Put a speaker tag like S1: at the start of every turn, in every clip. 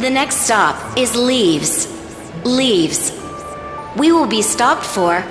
S1: The next stop is Leaves. Leaves. We will be stopped for...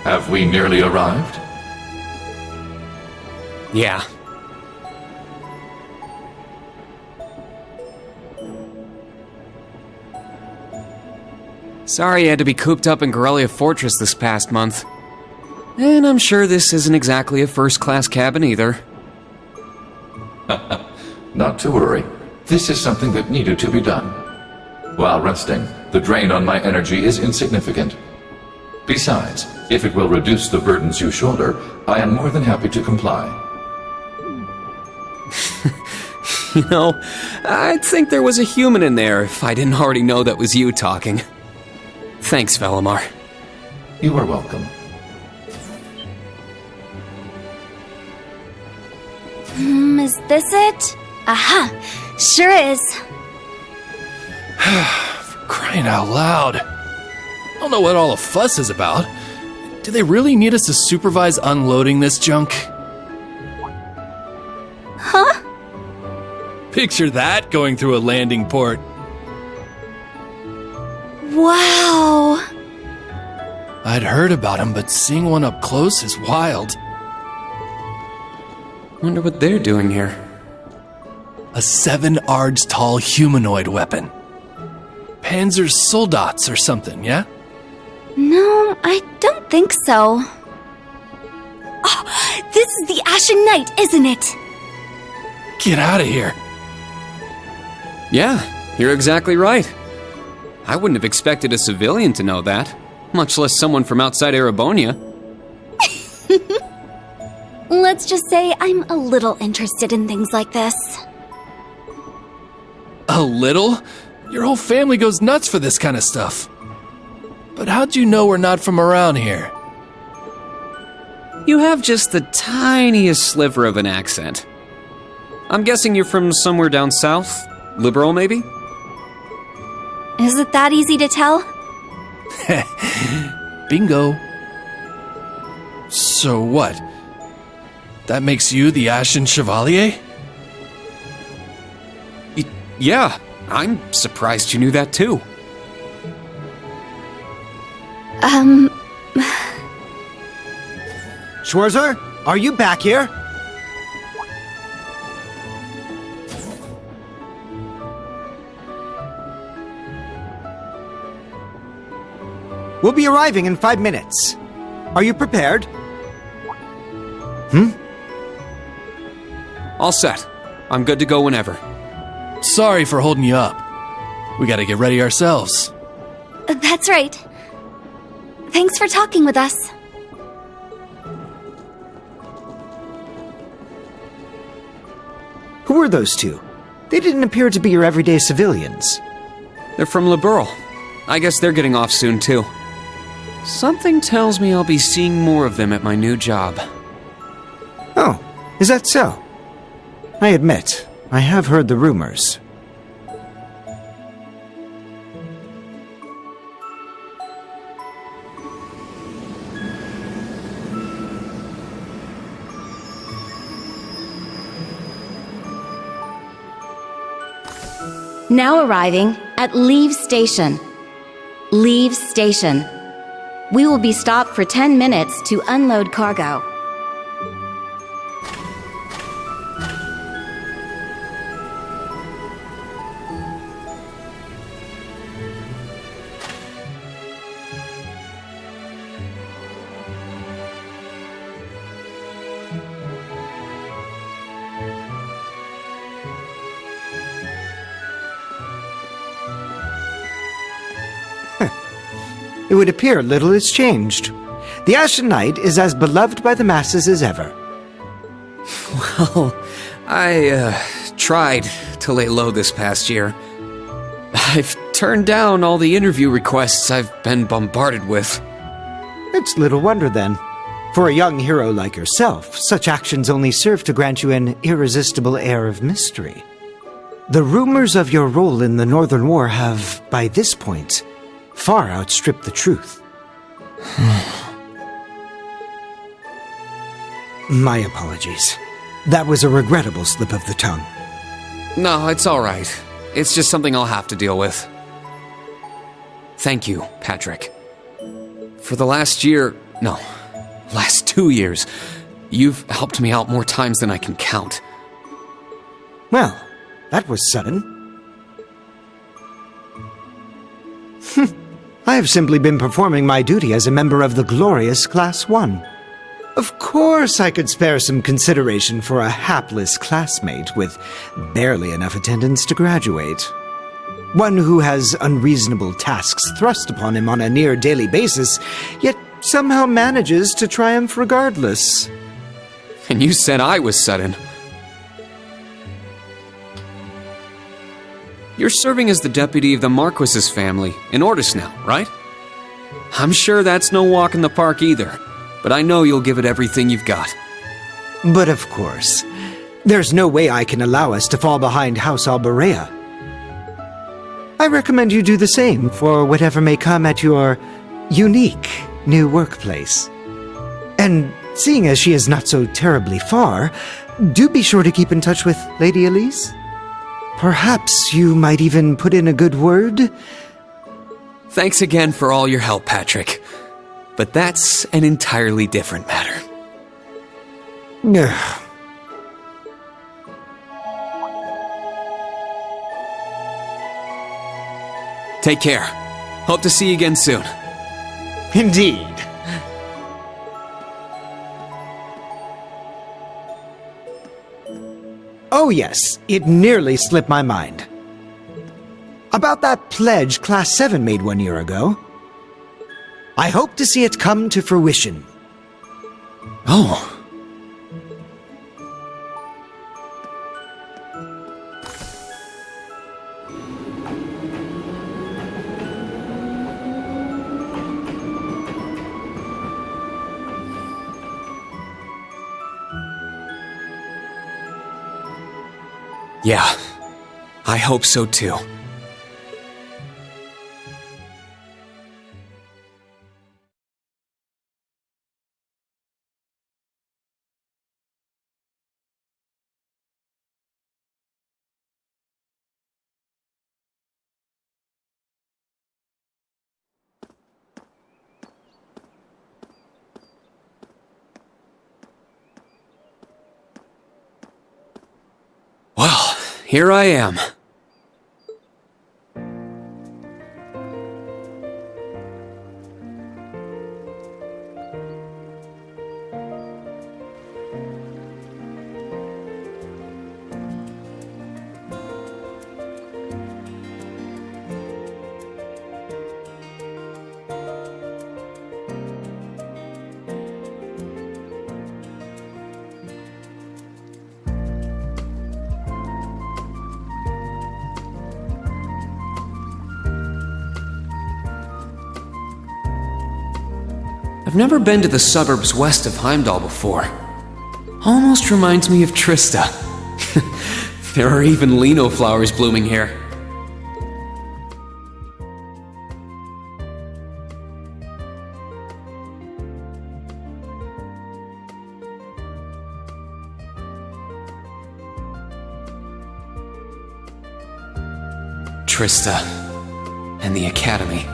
S2: Have we nearly arrived?
S3: Yeah. Sorry you had to be cooped up in Corellia Fortress this past month. And I'm sure this isn't exactly a first-class cabin either.
S2: Not to worry. This is something that needed to be done. While resting, the drain on my energy is insignificant. Besides, if it will reduce the burdens you shoulder, I am more than happy to comply.
S3: You know, I'd think there was a human in there if I didn't already know that was you talking. Thanks, Velimar.
S2: You are welcome.
S4: Is this it? Aha! Sure is.
S5: For crying out loud. I don't know what all the fuss is about. Do they really need us to supervise unloading this junk?
S4: Huh?
S5: Picture that going through a landing port.
S4: Wow!
S5: I'd heard about them, but seeing one up close is wild.
S3: Wonder what they're doing here.
S5: A 7-ards tall humanoid weapon. Panzersoldats or something, yeah?
S4: No, I don't think so. Oh, this is the Ashen Knight, isn't it?
S5: Get out of here.
S3: Yeah, you're exactly right. I wouldn't have expected a civilian to know that, much less someone from outside Erebonia.
S4: Let's just say I'm a little interested in things like this.
S5: A little? Your whole family goes nuts for this kind of stuff. But how'd you know we're not from around here?
S3: You have just the tiniest sliver of an accent. I'm guessing you're from somewhere down south? Liberal, maybe?
S4: Is it that easy to tell?
S5: Bingo. So what? That makes you the Ashen Chevalier?
S3: Yeah, I'm surprised you knew that too.
S6: Schwarzer, are you back here? We'll be arriving in 5 minutes. Are you prepared?
S3: All set. I'm good to go whenever.
S5: Sorry for holding you up. We gotta get ready ourselves.
S4: That's right. Thanks for talking with us.
S6: Who are those two? They didn't appear to be your everyday civilians.
S3: They're from Liberal. I guess they're getting off soon too. Something tells me I'll be seeing more of them at my new job.
S6: Oh, is that so? I admit, I have heard the rumors.
S1: Now arriving at Leave Station. Leave Station. We will be stopped for 10 minutes to unload cargo.
S6: It would appear little has changed. The Ashen Knight is as beloved by the masses as ever.
S3: Well, I tried to lay low this past year. I've turned down all the interview requests I've been bombarded with.
S6: It's little wonder then. For a young hero like yourself, such actions only serve to grant you an irresistible air of mystery. The rumors of your role in the Northern War have, by this point, far outstripped the truth. My apologies. That was a regrettable slip of the tongue.
S3: No, it's all right. It's just something I'll have to deal with. Thank you, Patrick. For the last 2 years, you've helped me out more times than I can count.
S6: Well, that was sudden. I have simply been performing my duty as a member of the glorious Class 1. Of course I could spare some consideration for a hapless classmate with barely enough attendance to graduate. One who has unreasonable tasks thrust upon him on a near daily basis, yet somehow manages to triumph regardless.
S3: And you said I was sudden. You're serving as the deputy of the Marquis's family in Ordis now, right? I'm sure that's no walk in the park either, but I know you'll give it everything you've got.
S6: But of course, there's no way I can allow us to fall behind House Alberea. I recommend you do the same for whatever may come at your unique new workplace. And seeing as she is not so terribly far, do be sure to keep in touch with Lady Elise. Perhaps you might even put in a good word?
S3: Thanks again for all your help, Patrick. But that's an entirely different matter.
S6: Ugh.
S3: Take care. Hope to see you again soon.
S6: Indeed. Oh yes, it nearly slipped my mind. About that pledge Class 7 made 1 year ago. I hope to see it come to fruition.
S3: Oh. Yeah, I hope so too. Well, here I am. I've never been to the suburbs west of Heimdall before. Almost reminds me of Trista. There are even lino flowers blooming here. Trista and the Academy.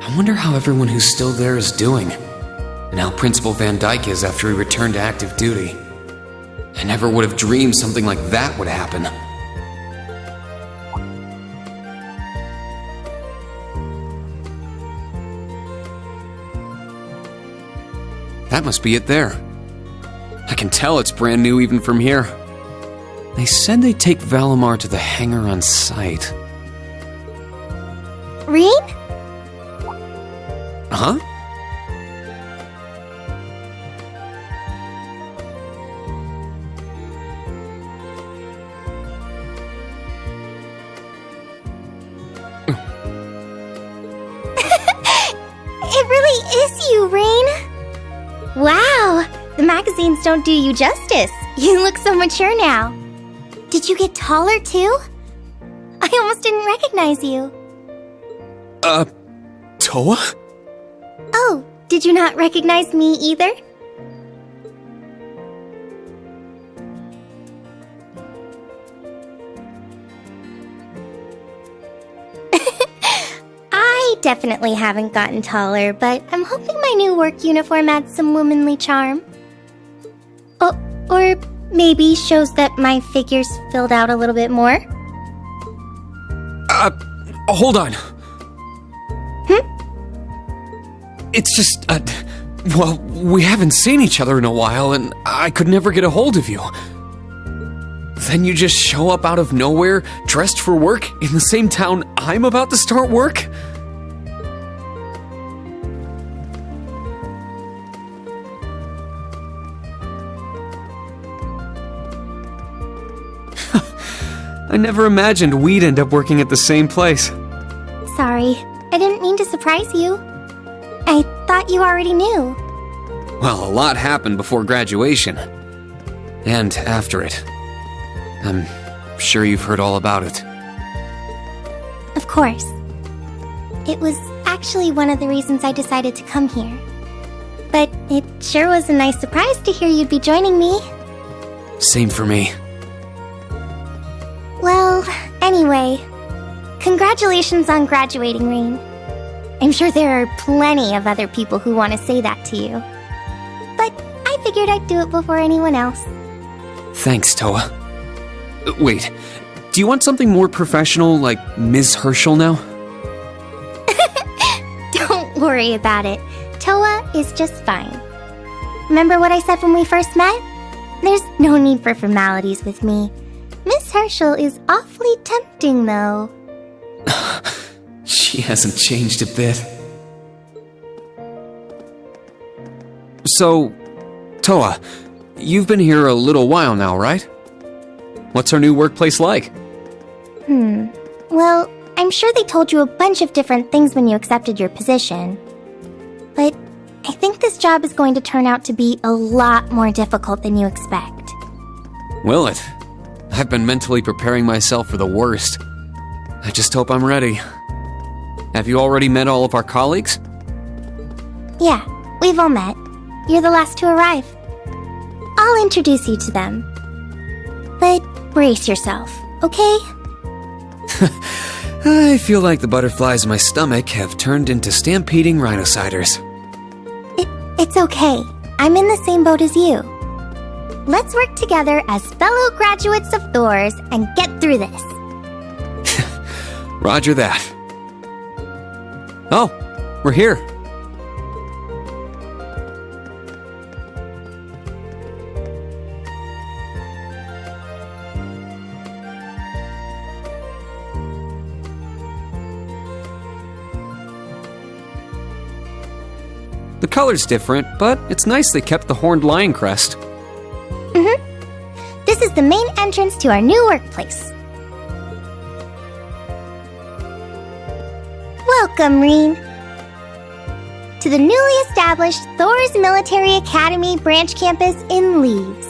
S3: I I wonder how everyone who's still there is doing, and how Principal Van Dyke is after he returned to active duty. I never would have dreamed something like that would happen. That must be it there. I can tell it's brand new even from here. They said they'd take Valimar to the hangar on site.
S4: Reen?
S3: Huh?
S4: It really is you, Rain. Wow, the magazines don't do you justice. You look so mature now. Did you get taller too? I almost didn't recognize you.
S3: Toa?
S4: Oh, did you not recognize me either? I definitely haven't gotten taller, but I'm hoping my new work uniform adds some womanly charm. Oh, or maybe shows that my figure's filled out a little bit more.
S3: Hold on. It's just, well, we haven't seen each other in a while, and I could never get a hold of you. Then you just show up out of nowhere, dressed for work, in the same town I'm about to start work? I never imagined we'd end up working at the same place.
S4: Sorry, I didn't mean to surprise you. I thought you already knew.
S3: Well, a lot happened before graduation. And after it. I'm sure you've heard all about it.
S4: Of course. It was actually one of the reasons I decided to come here. But it sure was a nice surprise to hear you'd be joining me.
S3: Same for me.
S4: Well, anyway, congratulations on graduating, Rain. I'm sure there are plenty of other people who want to say that to you. But I figured I'd do it before anyone else.
S3: Thanks, Toa. Wait, do you want something more professional, like Ms. Herschel now?
S4: Don't worry about it. Toa is just fine. Remember what I said when we first met? There's no need for formalities with me. Miss Herschel is awfully tempting, though.
S3: She hasn't changed a bit. So, Toa, you've been here a little while now, right? What's our new workplace like?
S4: Well, I'm sure they told you a bunch of different things when you accepted your position. But I think this job is going to turn out to be a lot more difficult than you expect.
S3: Will it? I've been mentally preparing myself for the worst. I just hope I'm ready. Have you already met all of our colleagues?
S4: Yeah, we've all met. You're the last to arrive. I'll introduce you to them. But brace yourself, okay?
S3: I feel like the butterflies in my stomach have turned into stampeding rhinociders.
S4: It's okay. I'm in the same boat as you. Let's work together as fellow graduates of Thors and get through this.
S3: Roger that. Oh, we're here. The color's different, but it's nice they kept the horned lion crest.
S4: This is the main entrance to our new workplace. Welcome, Reen, to the newly established Thors Military Academy branch campus in Leaves.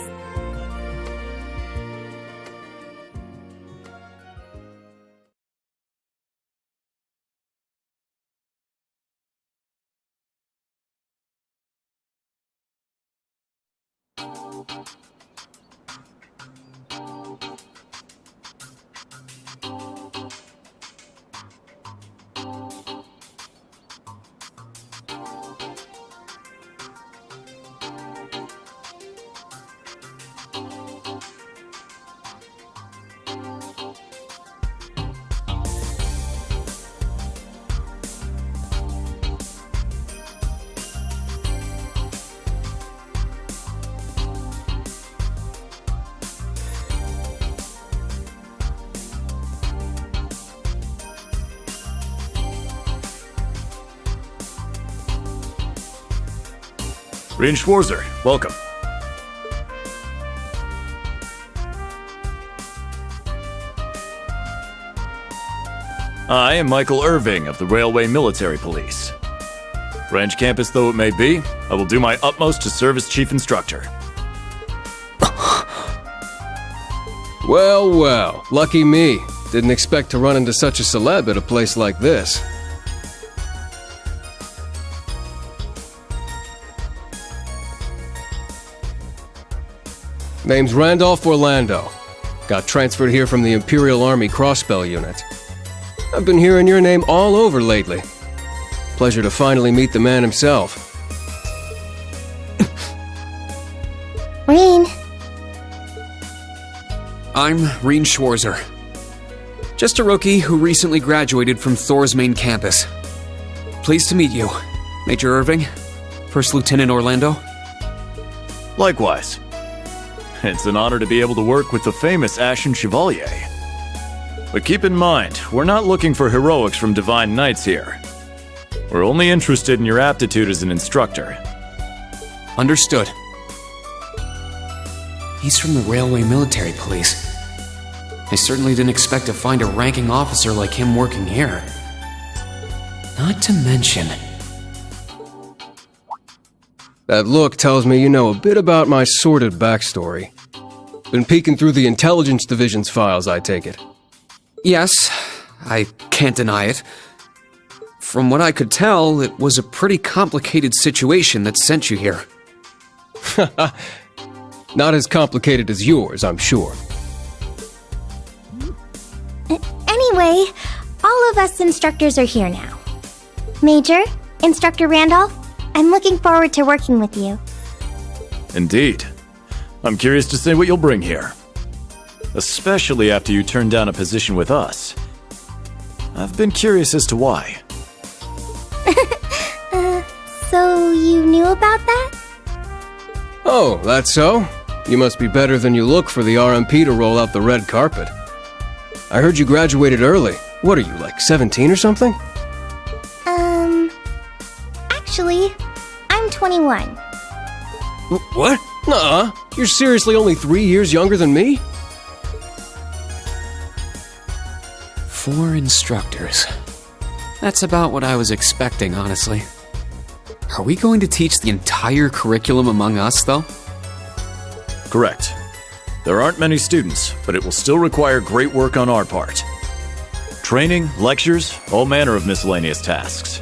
S5: Rein Schwarzer, welcome. I am Michael Irving of the Railway Military Police. Branch campus though it may be, I will do my utmost to serve as chief instructor.
S3: Well, well, lucky me. Didn't expect to run into such a celeb at a place like this. Name's Randolph Orlando. Got transferred here from the Imperial Army Crossbell Unit. I've been hearing your name all over lately. Pleasure to finally meet the man himself.
S4: Rein,
S3: I'm Rein Schwarzer. Just a rookie who recently graduated from Thor's main campus. Pleased to meet you, Major Irving, First Lieutenant Orlando.
S5: Likewise. It's an honor to be able to work with the famous Ashen Chevalier. But keep in mind, we're not looking for heroics from Divine Knights here. We're only interested in your aptitude as an instructor.
S3: Understood. He's from the Railway Military Police. I certainly didn't expect to find a ranking officer like him working here. Not to mention... That look tells me you know a bit about my sordid backstory. Been peeking through the Intelligence Division's files, I take it. Yes, I can't deny it. From what I could tell, it was a pretty complicated situation that sent you here. Not as complicated as yours, I'm sure.
S4: anyway, all of us instructors are here now. Major, Instructor Randolph, I'm looking forward to working with you.
S5: Indeed. I'm curious to see what you'll bring here. Especially after you turn down a position with us. I've been curious as to why.
S4: So you knew about that?
S3: Oh, that's so? You must be better than you look for the RMP to roll out the red carpet. I heard you graduated early. What are you, like 17 or something?
S4: Actually, I'm 21.
S3: What? Nuh-uh. You're seriously only 3 years younger than me? 4 instructors. That's about what I was expecting, honestly. Are we going to teach the entire curriculum among us, though?
S5: Correct. There aren't many students, but it will still require great work on our part. Training, lectures, all manner of miscellaneous tasks.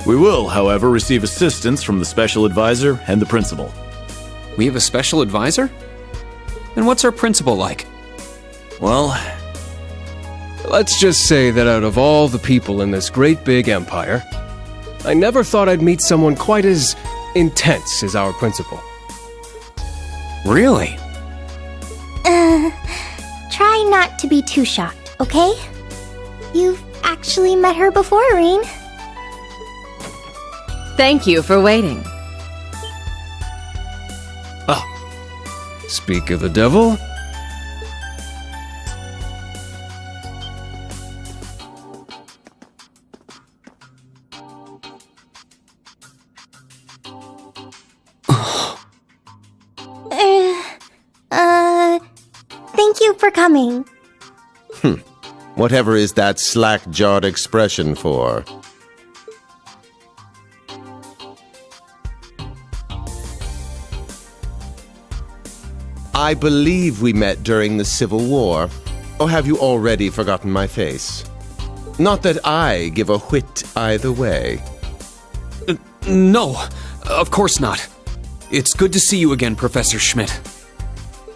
S5: We will, however, receive assistance from the special advisor and the principal.
S3: We have a special advisor? And what's our principal like?
S5: Well,
S3: let's just say that out of all the people in this great big empire, I never thought I'd meet someone quite as intense as our principal. Really?
S4: Try not to be too shocked, okay? You've actually met her before, Rein.
S7: Thank you for waiting.
S3: Speak of the devil.
S4: Thank you for coming.
S8: Whatever is that slack-jawed expression for? I believe we met during the Civil War. Or have you already forgotten my face? Not that I give a whit either way.
S3: No, of course not. It's good to see you again, Professor Schmidt.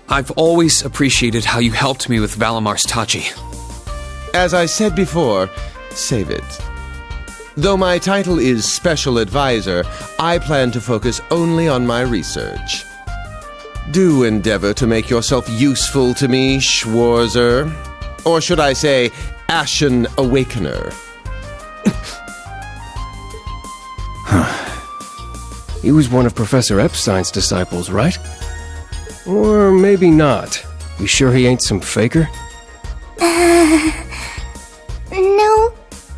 S3: I've always appreciated how you helped me with Valamar's Tachi.
S8: As I said before, save it. Though my title is Special Advisor, I plan to focus only on my research. Do endeavor to make yourself useful to me, Schwarzer. Or should I say, Ashen Awakener.
S3: He was one of Professor Epstein's disciples, right? Or maybe not. You sure he ain't some faker?
S4: No,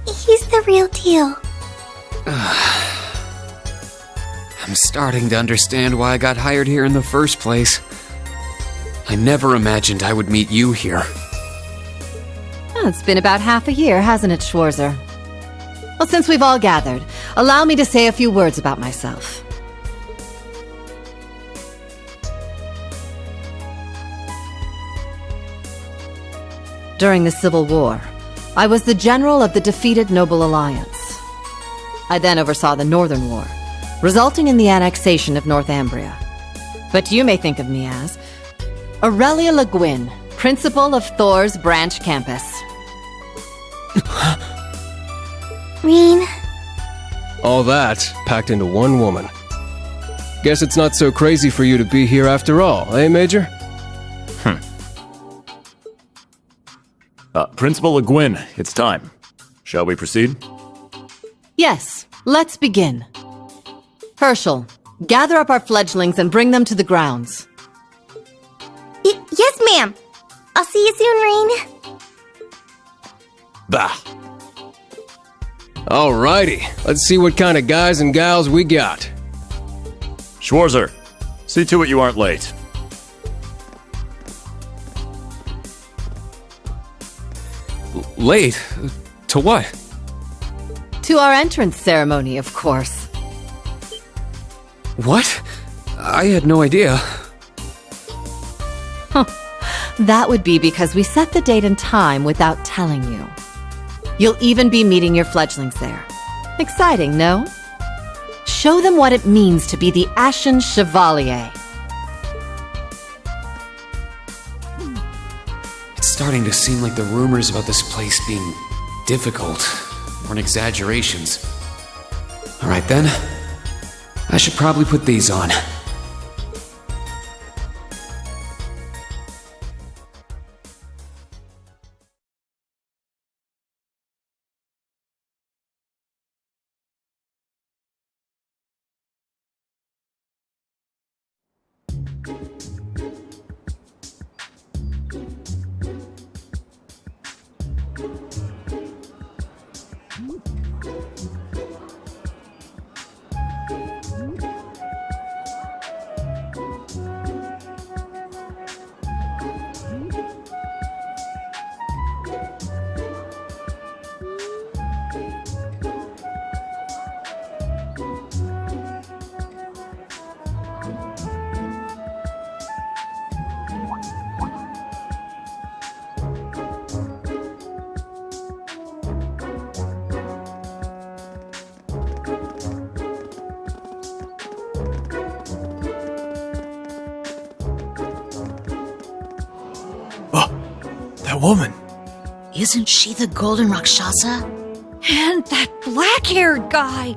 S4: he's the real deal.
S3: I'm starting to understand why I got hired here in the first place. I never imagined I would meet you here.
S7: Well, it's been about half a year, hasn't it, Schwarzer? Well, since we've all gathered, allow me to say a few words about myself. During the Civil War, I was the general of the defeated Noble Alliance. I then oversaw the Northern War, resulting in the annexation of Northumbria. But you may think of me as Aurelia Le Guin, principal of Thor's branch campus.
S4: Rain,
S9: All that packed into one woman. Guess it's not so crazy for you to be here after all, eh, Major?
S5: Principal Le Guin, it's time. Shall we proceed?
S7: Yes, let's begin. Herschel, gather up our fledglings and bring them to the grounds.
S4: yes, ma'am. I'll see you soon, Rain.
S5: Bah!
S9: Alrighty, let's see what kind of guys and gals we got.
S5: Schwarzer, see to it you aren't late.
S3: Late? To what?
S7: To our entrance ceremony, of course.
S3: What? I had no idea.
S7: That would be because we set the date and time without telling you. You'll even be meeting your fledglings there. Exciting, no? Show them what it means to be the Ashen Chevalier.
S3: It's starting to seem like the rumors about this place being difficult weren't exaggerations. Alright then, I should probably put these on.
S9: That woman.
S10: Isn't she the Golden Rakshasa?
S11: And that black-haired guy!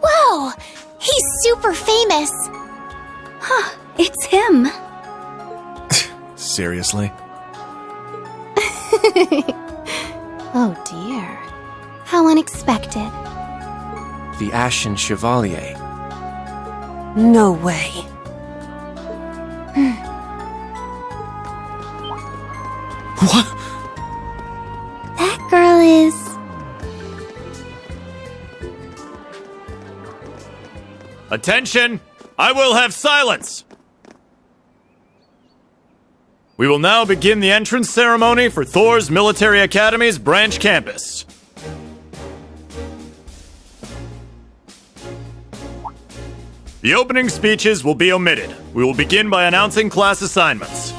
S4: Whoa! He's super famous.
S11: Huh, it's him.
S9: Seriously?
S4: Oh dear. How unexpected.
S3: The Ashen Chevalier.
S11: No way.
S3: What?
S4: That girl is...
S5: Attention! I will have silence! We will now begin the entrance ceremony for Thor's Military Academy's branch campus. The opening speeches will be omitted. We will begin by announcing class assignments.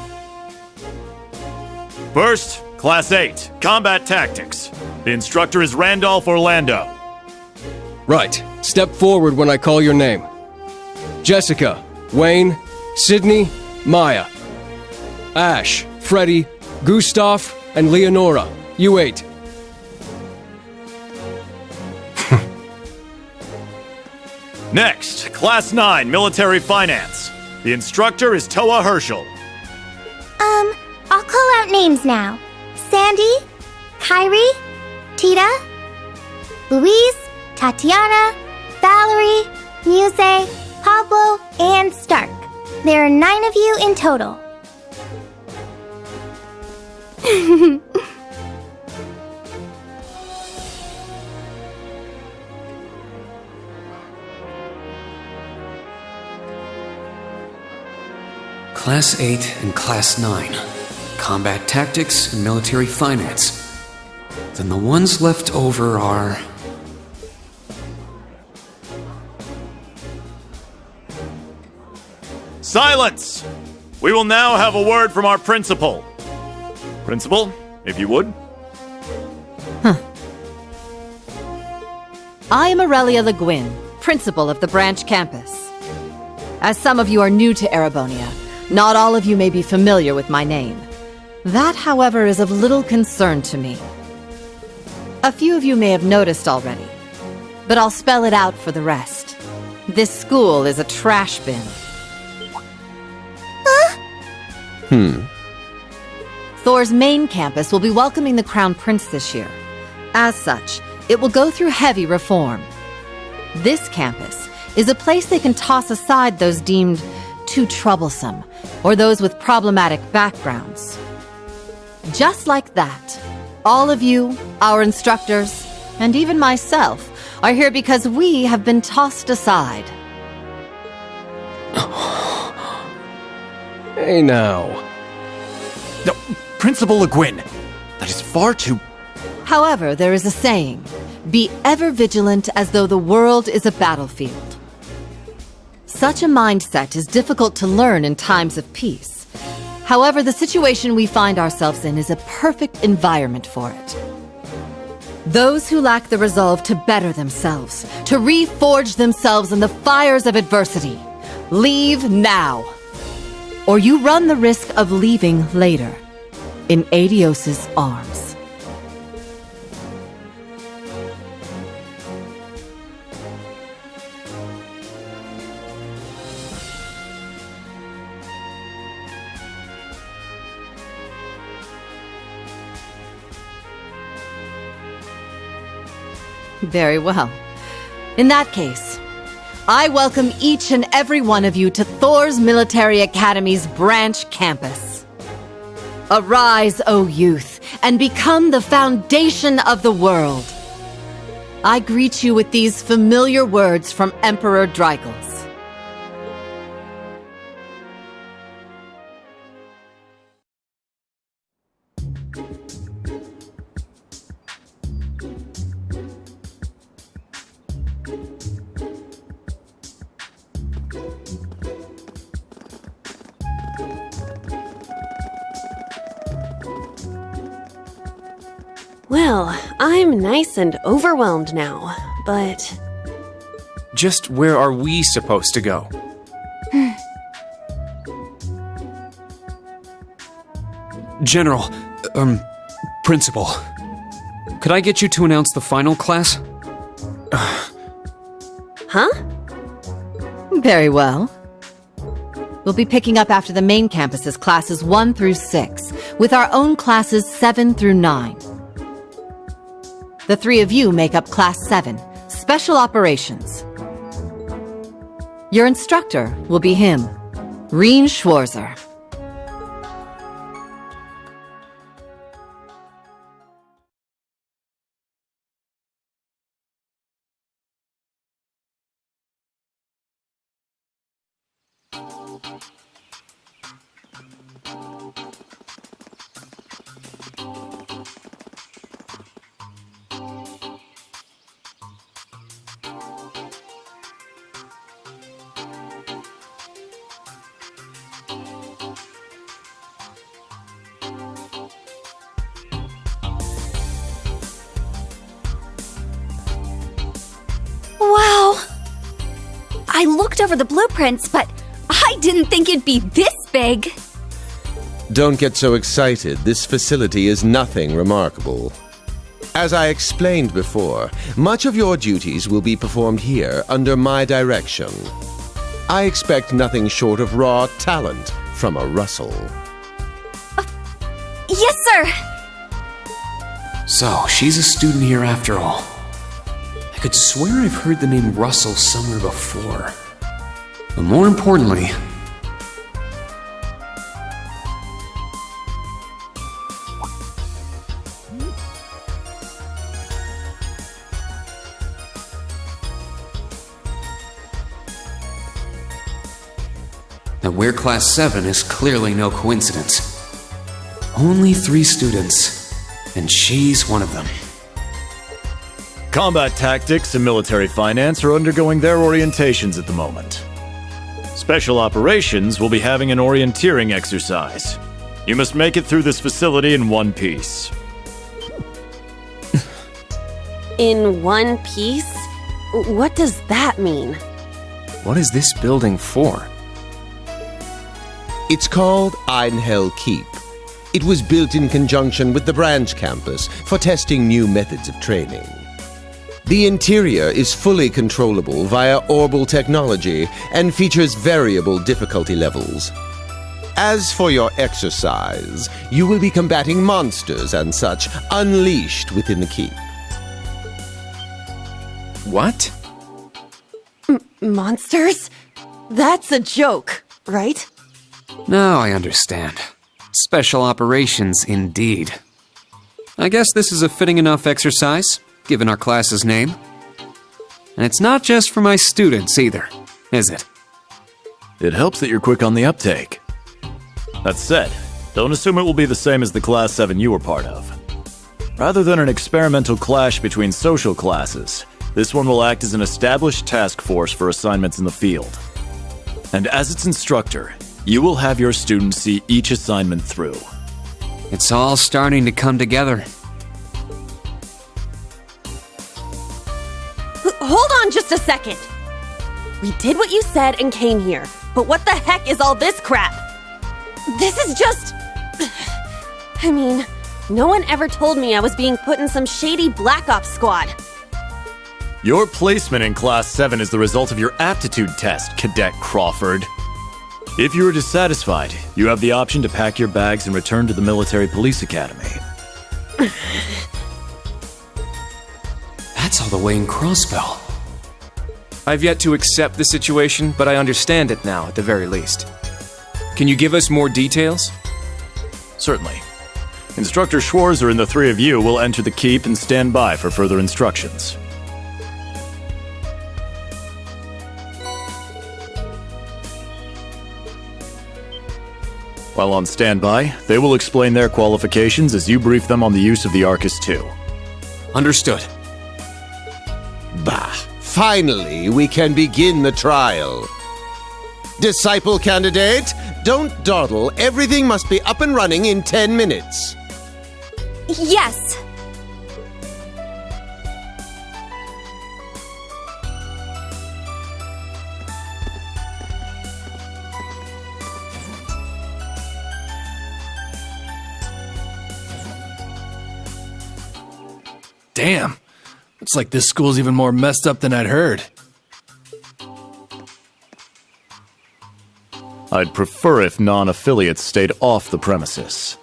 S5: First, Class 8, Combat Tactics. The instructor is Randolph Orlando.
S9: Right. Step forward when I call your name. Jessica, Wayne, Sydney, Maya. Ash, Freddie, Gustav, and Leonora. You 8.
S5: Next, Class 9, Military Finance. The instructor is Toa Herschel.
S4: I'll call out names now. Sandy, Kyrie, Tita, Louise, Tatiana, Valerie, Muse, Pablo, and Stark. There are 9 of you in total.
S3: Class 8 and Class 9. Combat Tactics and Military Finance. Then the ones left over are...
S5: Silence! We will now have a word from our principal. Principal, if you would.
S7: I am Aurelia Le Guin, principal of the branch campus. As some of you are new to Erebonia, not all of you may be familiar with my name. That, however, is of little concern to me. A few of you may have noticed already, but I'll spell it out for the rest. This school is a trash bin. Thor's main campus will be welcoming the Crown Prince this year. As such, it will go through heavy reform. This campus is a place they can toss aside those deemed too troublesome, or those with problematic backgrounds. Just like that, all of you, our instructors, and even myself, are here because we have been tossed aside.
S9: Hey now.
S5: No, Principal Le Guin, that is far too...
S7: However, there is a saying, be ever vigilant as though the world is a battlefield. Such a mindset is difficult to learn in times of peace. However, the situation we find ourselves in is a perfect environment for it. Those who lack the resolve to better themselves, to reforge themselves in the fires of adversity, leave now. Or you run the risk of leaving later, in Adios's arms. Very well. In that case, I welcome each and every one of you to Thor's Military Academy's branch campus. Arise, O youth, and become the foundation of the world. I greet you with these familiar words from Emperor Dreigels.
S12: Well, I'm nice and overwhelmed now, but...
S3: Just where are we supposed to go? General, Principal, could I get you to announce the final class?
S12: Huh?
S7: Very well. We'll be picking up after the main campus's classes 1 through 6, with our own classes 7 through 9. The three of you make up Class 7, Special Operations. Your instructor will be him, Reen Schwarzer.
S11: Wow! I looked over the blueprints, but I didn't think it'd be this big.
S8: Don't get so excited. This facility is nothing remarkable. As I explained before, much of your duties will be performed here under my direction. I expect nothing short of raw talent from a Russell.
S11: Yes, sir!
S3: So, she's a student here after all. I could swear I've heard the name Russell somewhere before. But more importantly... That we're Class 7 is clearly no coincidence. Only 3 students, and she's one of them.
S5: Combat tactics and military finance are undergoing their orientations at the moment. Special operations will be having an orienteering exercise. You must make it through this facility in one piece.
S12: In one piece? What does that mean?
S9: What is this building for?
S8: It's called Einhel Keep. It was built in conjunction with the branch campus for testing new methods of training. The interior is fully controllable via orbal technology and features variable difficulty levels. As for your exercise, you will be combating monsters and such unleashed within the keep.
S9: What?
S12: Monsters? That's a joke, right?
S3: Now I understand. Special operations, indeed. I guess this is a fitting enough exercise, given our class's name. And it's not just for my students either, is it?
S5: It helps that you're quick on the uptake. That said, don't assume it will be the same as the Class 7 you were part of. Rather than an experimental clash between social classes, this one will act as an established task force for assignments in the field. And as its instructor, you will have your students see each assignment through.
S3: It's all starting to come together.
S12: Hold on just a second! We did what you said and came here, but what the heck is all this crap? This is just... I mean, no one ever told me I was being put in some shady Black Ops squad.
S5: Your placement in Class 7 is the result of your aptitude test, Cadet Crawford. If you are dissatisfied, you have the option to pack your bags and return to the Military Police Academy.
S3: That's all the way in Crossbell.
S9: I've yet to accept the situation, but I understand it now, at the very least. Can you give us more details?
S5: Certainly. Instructor Schwarzer and the 3 of you will enter the keep and stand by for further instructions. While on standby, they will explain their qualifications as you brief them on the use of the Arcus II.
S3: Understood.
S8: Bah! Finally, we can begin the trial. Disciple candidate, don't dawdle. Everything must be up and running in 10 minutes.
S11: Yes.
S13: Damn. Looks like this school's even more messed up than I'd heard.
S5: I'd prefer if non-affiliates stayed off the premises.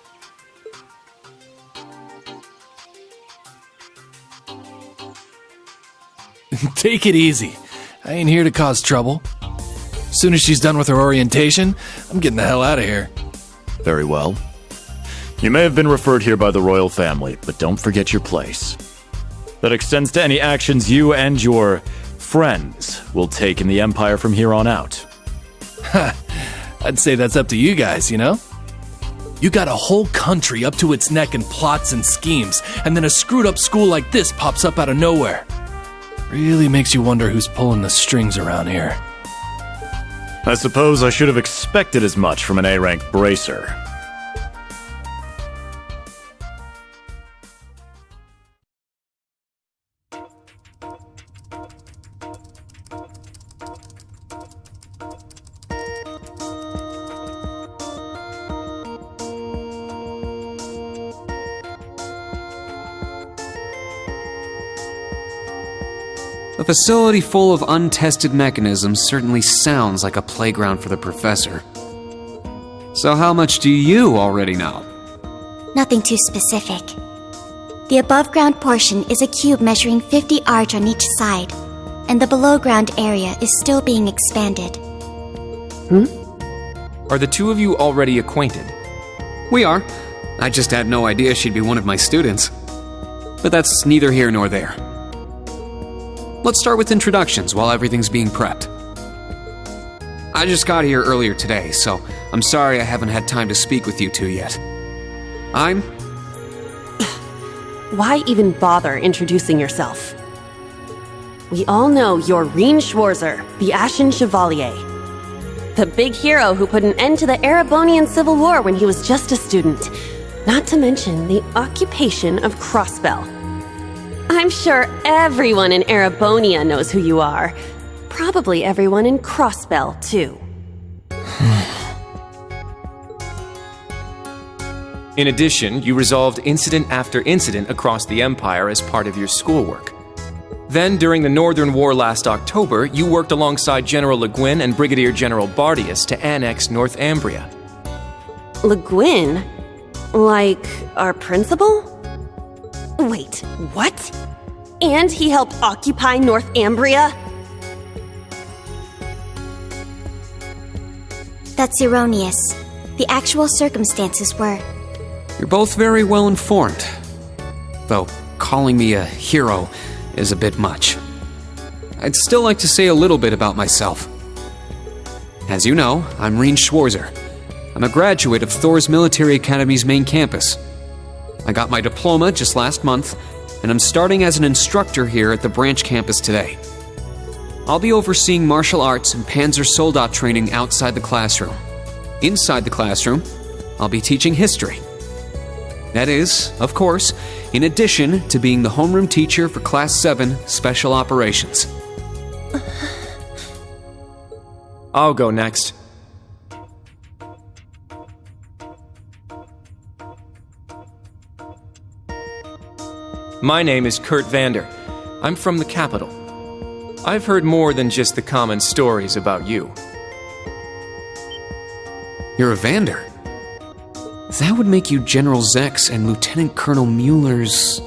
S13: Take it easy. I ain't here to cause trouble. As soon as she's done with her orientation, I'm getting the hell out of here.
S5: Very well. You may have been referred here by the royal family, but don't forget your place. That extends to any actions you and your friends will take in the Empire from here on out.
S13: Ha! I'd say that's up to you guys, you know? You got a whole country up to its neck in plots and schemes, and then a screwed up school like this pops up out of nowhere. Really makes you wonder who's pulling the strings around here.
S5: I suppose I should have expected as much from an A-rank bracer.
S3: A facility full of untested mechanisms certainly sounds like a playground for the professor. So how much do you already know?
S4: Nothing too specific. The above-ground portion is a cube measuring 50 arch on each side, and the below-ground area is still being expanded.
S3: Are the 2 of you already acquainted? We are. I just had no idea she'd be one of my students. But that's neither here nor there. Let's start with introductions while everything's being prepped. I just got here earlier today, so I'm sorry I haven't had time to speak with you two yet. I'm...
S12: Why even bother introducing yourself? We all know you're Rien Schwarzer, the Ashen Chevalier. The big hero who put an end to the Erebonian Civil War when he was just a student. Not to mention the occupation of Crossbell. I'm sure everyone in Erebonia knows who you are. Probably everyone in Crossbell, too.
S14: In addition, you resolved incident after incident across the Empire as part of your schoolwork. Then, during the Northern War last October, you worked alongside General Le Guin and Brigadier General Bardius to annex Northumbria.
S12: Le Guin? Like our principal? Wait, what? And he helped occupy Northumbria?
S4: That's erroneous. The actual circumstances were...
S3: You're both very well informed. Though calling me a hero is a bit much. I'd still like to say a little bit about myself. As you know, I'm Rien Schwarzer. I'm a graduate of Thor's Military Academy's main campus. I got my diploma just last month, and I'm starting as an instructor here at the branch campus today. I'll be overseeing martial arts and Panzer Soldat training outside the classroom. Inside the classroom, I'll be teaching history. That is, of course, in addition to being the homeroom teacher for Class 7 Special Operations.
S14: I'll go next. My name is Kurt Vander. I'm from the capital. I've heard more than just the common stories about you.
S3: You're a Vander? That would make you General Zex and Lieutenant Colonel Mueller's...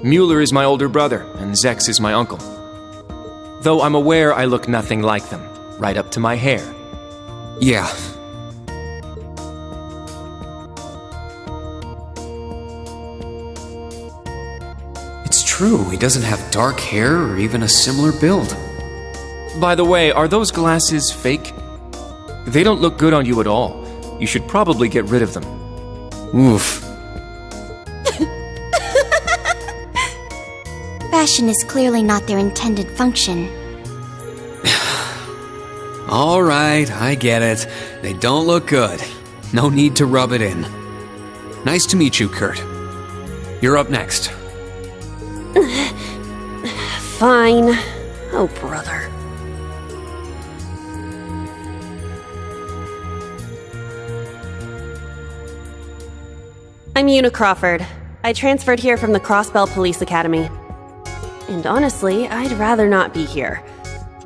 S14: Mueller is my older brother, and Zex is my uncle. Though I'm aware I look nothing like them, right up to my hair.
S3: Yeah. It's true, he doesn't have dark hair or even a similar build.
S14: By the way, are those glasses fake? They don't look good on you at all. You should probably get rid of them.
S3: Oof.
S4: Fashion is clearly not their intended function.
S3: All right, I get it. They don't look good. No need to rub it in. Nice to meet you, Kurt. You're up next.
S12: Fine. Oh, brother. I'm Una Crawford. I transferred here from the Crossbell Police Academy. And honestly, I'd rather not be here.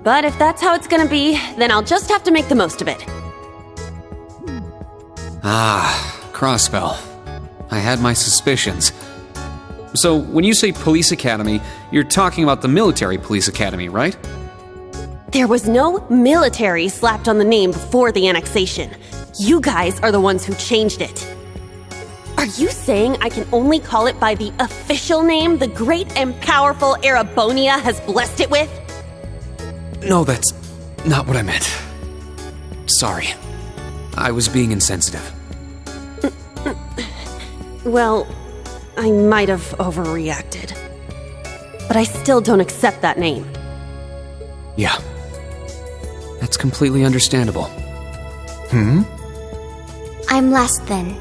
S12: But if that's how it's gonna be, then I'll just have to make the most of it.
S3: Ah, Crossbell. I had my suspicions. So, when you say Police Academy, you're talking about the Military Police Academy, right?
S12: There was no military slapped on the name before the annexation. You guys are the ones who changed it. Are you saying I can only call it by the official name the great and powerful Erebonia has blessed it with?
S3: No, that's not what I meant. Sorry. I was being insensitive.
S12: Well, I might have overreacted. But I still don't accept that name.
S3: Yeah. That's completely understandable.
S4: I'm less than.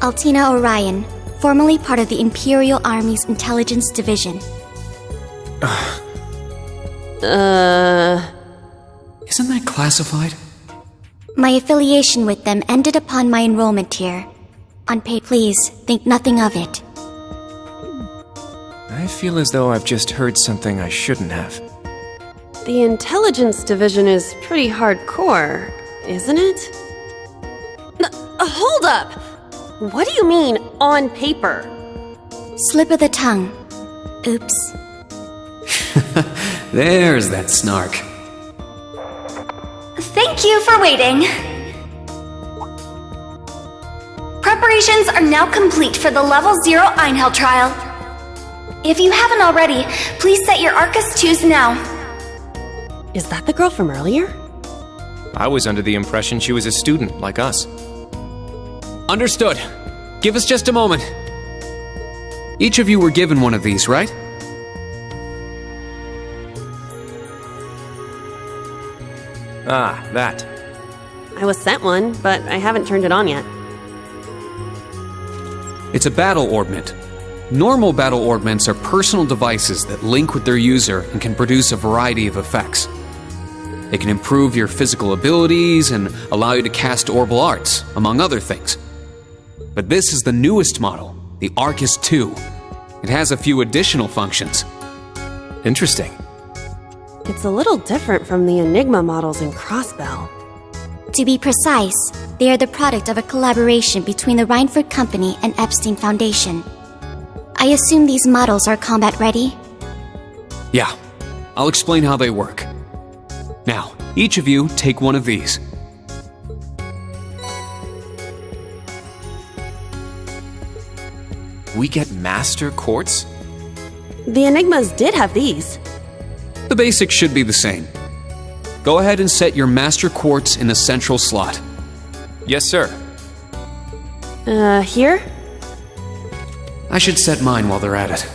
S4: Altina Orion, formerly part of the Imperial Army's Intelligence Division.
S3: Isn't that classified?
S4: My affiliation with them ended upon my enrollment here. Unpaid, please, think nothing of it.
S14: I feel as though I've just heard something I shouldn't have.
S12: The Intelligence Division is pretty hardcore, isn't it? Hold up! What do you mean, on paper?
S4: Slip of the tongue. Oops.
S3: There's that snark.
S1: Thank you for waiting. Preparations are now complete for the Level 0 Einhel trial. If you haven't already, please set your Arcus 2s now.
S12: Is that the girl from earlier?
S14: I was under the impression she was a student like us.
S3: Understood. Give us just a moment. Each of you were given one of these, right?
S14: Ah, that.
S12: I was sent one, but I haven't turned it on yet.
S3: It's a battle orbment. Normal battle orbments are personal devices that link with their user and can produce a variety of effects. They can improve your physical abilities and allow you to cast orbal arts, among other things. But this is the newest model, the Arcus 2. It has a few additional functions.
S14: Interesting.
S12: It's a little different from the Enigma models in Crossbell.
S4: To be precise, they are the product of a collaboration between the Reinford Company and Epstein Foundation. I assume these models are combat ready?
S3: Yeah, I'll explain how they work. Now, each of you take one of these.
S14: We get Master Quartz?
S12: The Enigmas did have these.
S3: The basics should be the same. Go ahead and set your Master Quartz in the central slot.
S14: Yes, sir.
S12: Here?
S3: I should set mine while they're at it.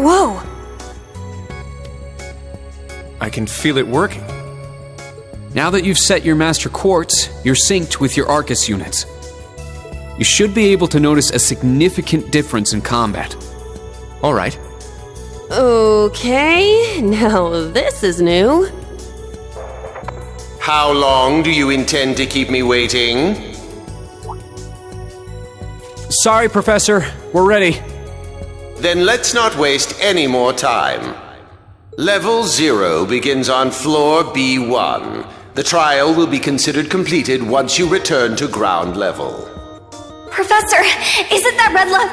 S12: Whoa!
S14: I can feel it working.
S3: Now that you've set your Master Quartz, you're synced with your Arcus units. You should be able to notice a significant difference in combat.
S14: All right.
S12: Okay, now this is new.
S15: How long do you intend to keep me waiting?
S3: Sorry, Professor. We're ready.
S15: Then let's not waste any more time. Level 0 begins on floor B1. The trial will be considered completed once you return to ground level.
S1: Professor, is it that red love?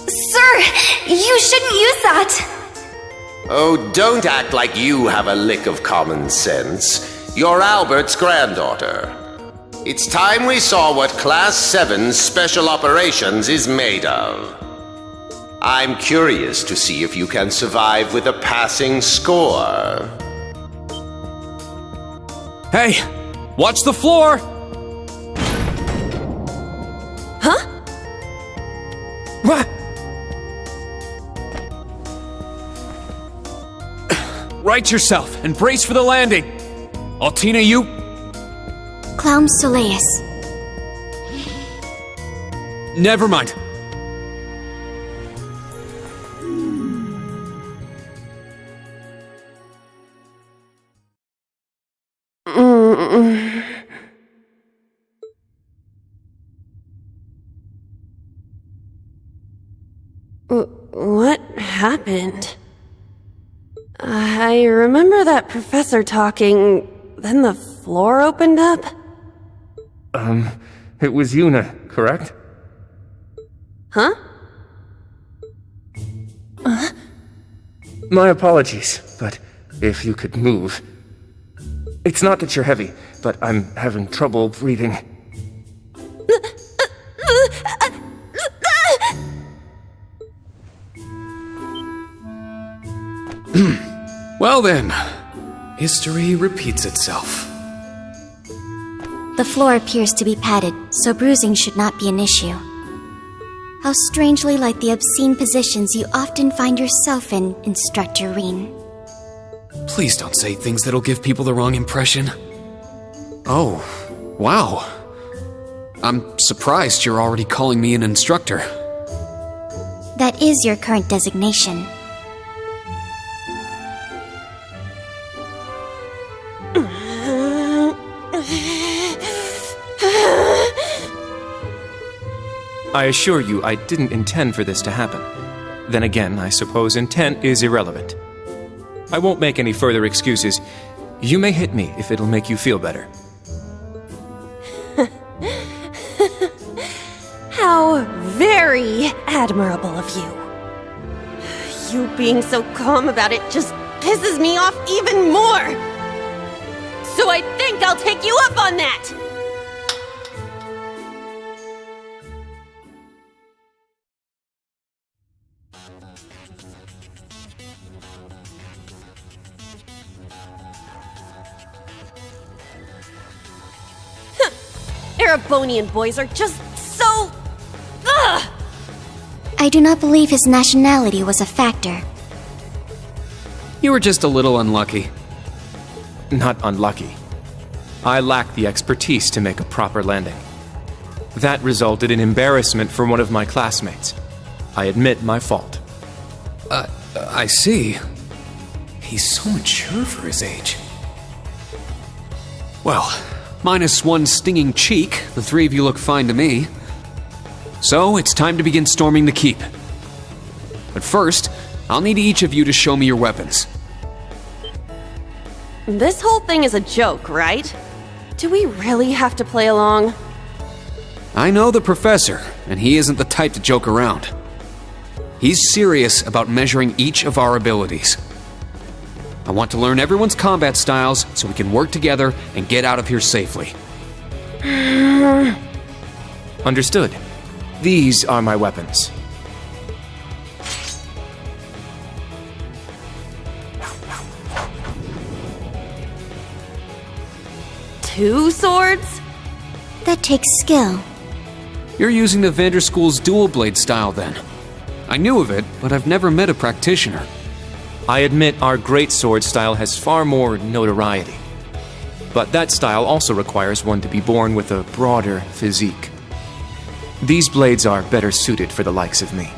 S1: Sir, you shouldn't use that.
S15: Oh, don't act like you have a lick of common sense. You're Albert's granddaughter. It's time we saw what Class 7 Special Operations is made of. I'm curious to see if you can survive with a passing score.
S3: Hey, watch the floor!
S12: Huh?
S3: What? Right yourself and brace for the landing. Altina, you...
S4: Clown Soleus.
S3: Never mind.
S12: What happened? I remember that professor talking, then the floor opened up?
S14: It was Yuna, correct?
S12: Huh?
S14: My apologies, but if you could move. It's not that you're heavy, but I'm having trouble breathing.
S3: Well then, history repeats itself.
S4: The floor appears to be padded, so bruising should not be an issue. How strangely like the obscene positions you often find yourself in, Instructor Reen.
S3: Please don't say things that'll give people the wrong impression. Oh, wow. I'm surprised you're already calling me an instructor.
S4: That is your current designation.
S14: I assure you, I didn't intend for this to happen. Then again, I suppose intent is irrelevant. I won't make any further excuses. You may hit me if it'll make you feel better.
S12: How very admirable of you. You being so calm about it just pisses me off even more. So I think I'll take you up on that! Erebonian boys are just so... Ugh!
S4: I do not believe his nationality was a factor.
S3: You were just a little unlucky.
S14: Not unlucky. I lacked the expertise to make a proper landing. That resulted in embarrassment for one of my classmates. I admit my fault.
S3: I see. He's so mature for his age. Well, minus one stinging cheek, the three of you look fine to me. So, it's time to begin storming the keep. But first, I'll need each of you to show me your weapons.
S12: This whole thing is a joke, right? Do we really have to play along?
S3: I know the professor, and he isn't the type to joke around. He's serious about measuring each of our abilities. I want to learn everyone's combat styles so we can work together and get out of here safely.
S14: Understood. These are my weapons.
S12: Two swords?
S4: That takes skill.
S3: You're using the Vanderschool's dual blade style then. I knew of it, but I've never met a practitioner.
S14: I admit our great sword style has far more notoriety. But that style also requires one to be born with a broader physique. These blades are better suited for the likes of me.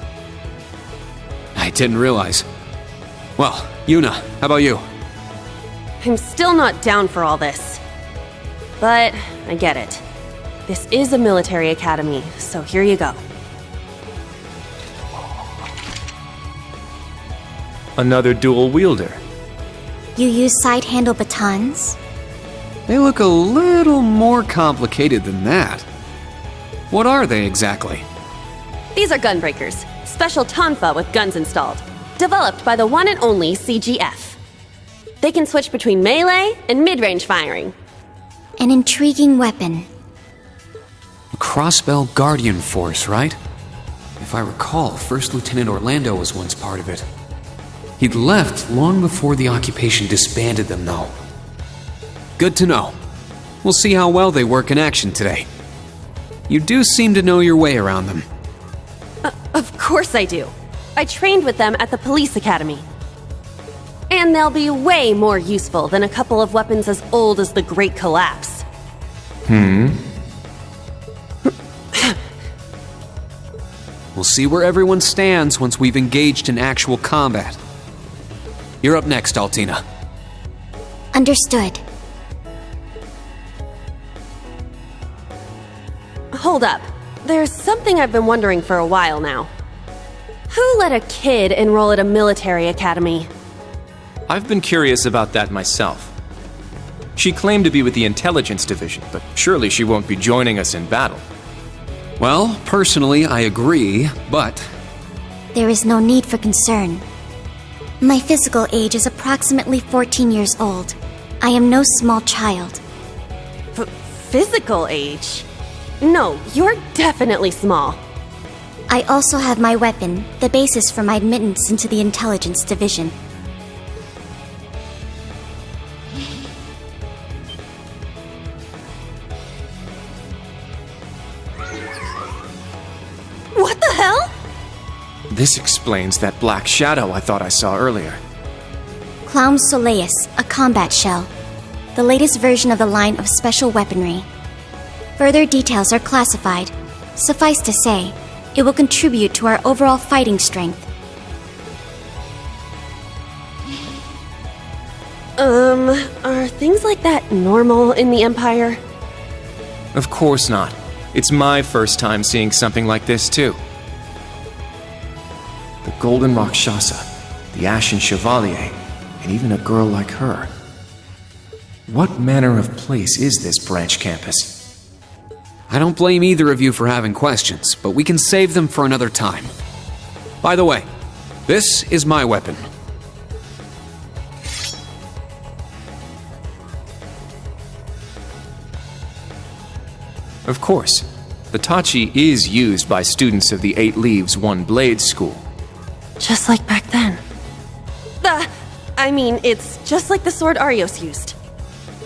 S3: I didn't realize. Well, Yuna, how about you?
S12: I'm still not down for all this. But I get it. This is a military academy, so here you go.
S14: Another dual wielder.
S4: You use side-handle batons?
S3: They look a little more complicated than that. What are they exactly?
S12: These are gunbreakers, special tonfa with guns installed, developed by the one and only CGF. They can switch between melee and mid-range firing.
S4: An intriguing weapon.
S3: A crossbell guardian force, right? If I recall, First Lieutenant Orlando was once part of it. He'd left long before the occupation disbanded them, though. Good to know. We'll see how well they work in action today. You do seem to know your way around them.
S12: Of course I do. I trained with them at the police academy. And they'll be way more useful than a couple of weapons as old as the Great Collapse.
S3: We'll see where everyone stands once we've engaged in actual combat. You're up next, Altina.
S4: Understood.
S12: Hold up. There's something I've been wondering for a while now. Who let a kid enroll at a military academy?
S14: I've been curious about that myself. She claimed to be with the intelligence division, but surely she won't be joining us in battle.
S3: Well, personally, I agree, but...
S4: There is no need for concern. My physical age is approximately 14 years old. I am no small child.
S12: Physical age? No, you're definitely small.
S4: I also have my weapon, the basis for my admittance into the intelligence division.
S12: What the hell?
S14: This explains that black shadow I thought I saw earlier.
S4: Clown Soleus, a combat shell. The latest version of the line of special weaponry. Further details are classified. Suffice to say, it will contribute to our overall fighting strength.
S12: Are things like that normal in the Empire?
S14: Of course not. It's my first time seeing something like this, too. The Golden Rakshasa, the Ashen Chevalier, and even a girl like her. What manner of place is this branch campus?
S3: I don't blame either of you for having questions, but we can save them for another time. By the way, this is my weapon.
S14: Of course, the Tachi is used by students of the 8 Leaves, 1 Blade school.
S12: Just like back then. It's just like the sword Arios used.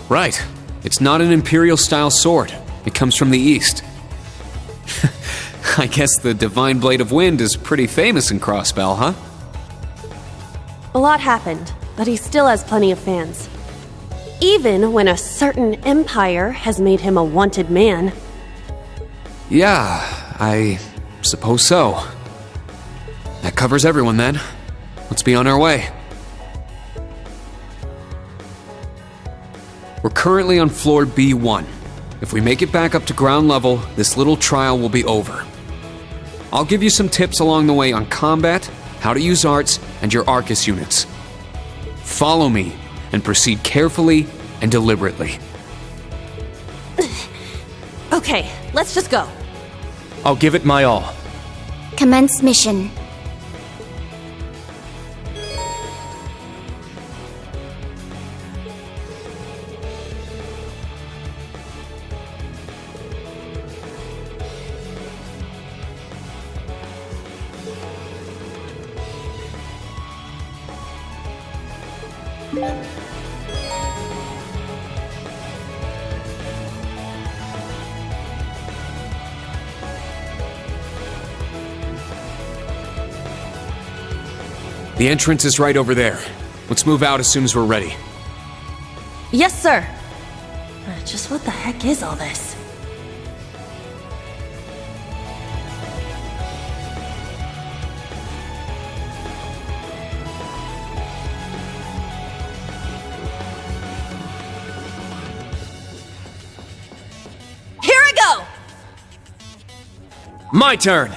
S3: Right. It's not an Imperial-style sword. It comes from the East. I guess the Divine Blade of Wind is pretty famous in Crossbell, huh?
S12: A lot happened, but he still has plenty of fans. Even when a certain empire has made him a wanted man.
S3: Yeah, I suppose so. That covers everyone then. Let's be on our way. We're currently on floor B1. If we make it back up to ground level, this little trial will be over. I'll give you some tips along the way on combat, how to use arts, and your Arcus units. Follow me, and proceed carefully and deliberately.
S12: Okay, let's just go.
S14: I'll give it my all.
S4: Commence mission.
S3: The entrance is right over there. Let's move out as soon as we're ready.
S12: Yes, sir. Just what the heck is all this? Here I go!
S14: My turn!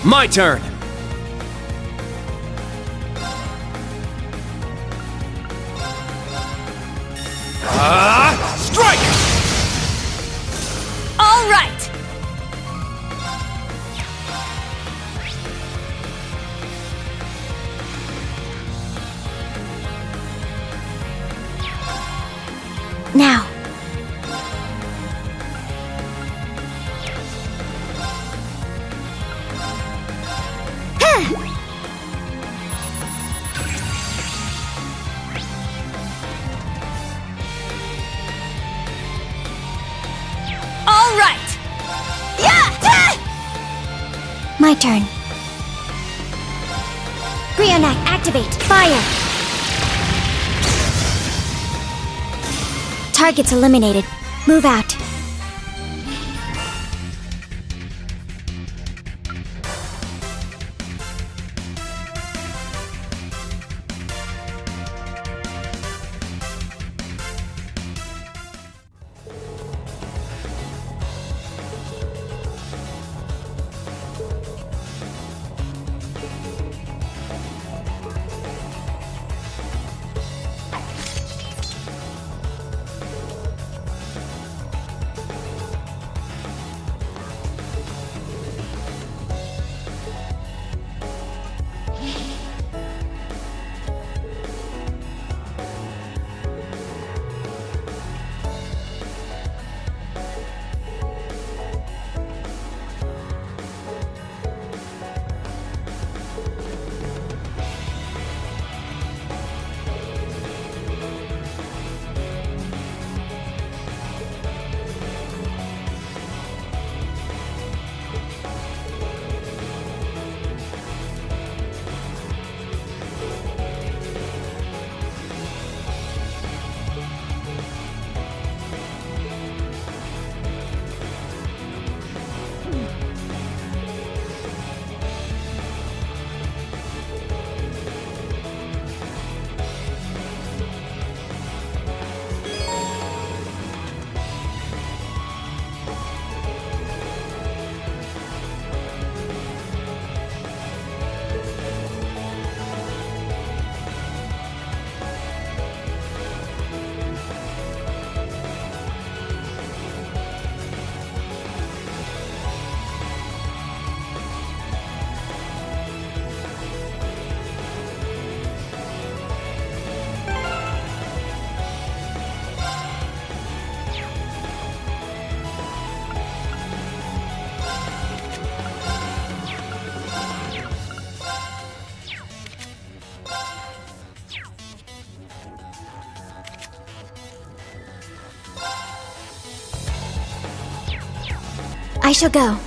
S14: My turn! Strike!
S11: All right!
S4: Now.
S11: All right! Yeah!
S4: My turn. Brionac, activate. Fire. Targets eliminated. Move out. I shall go.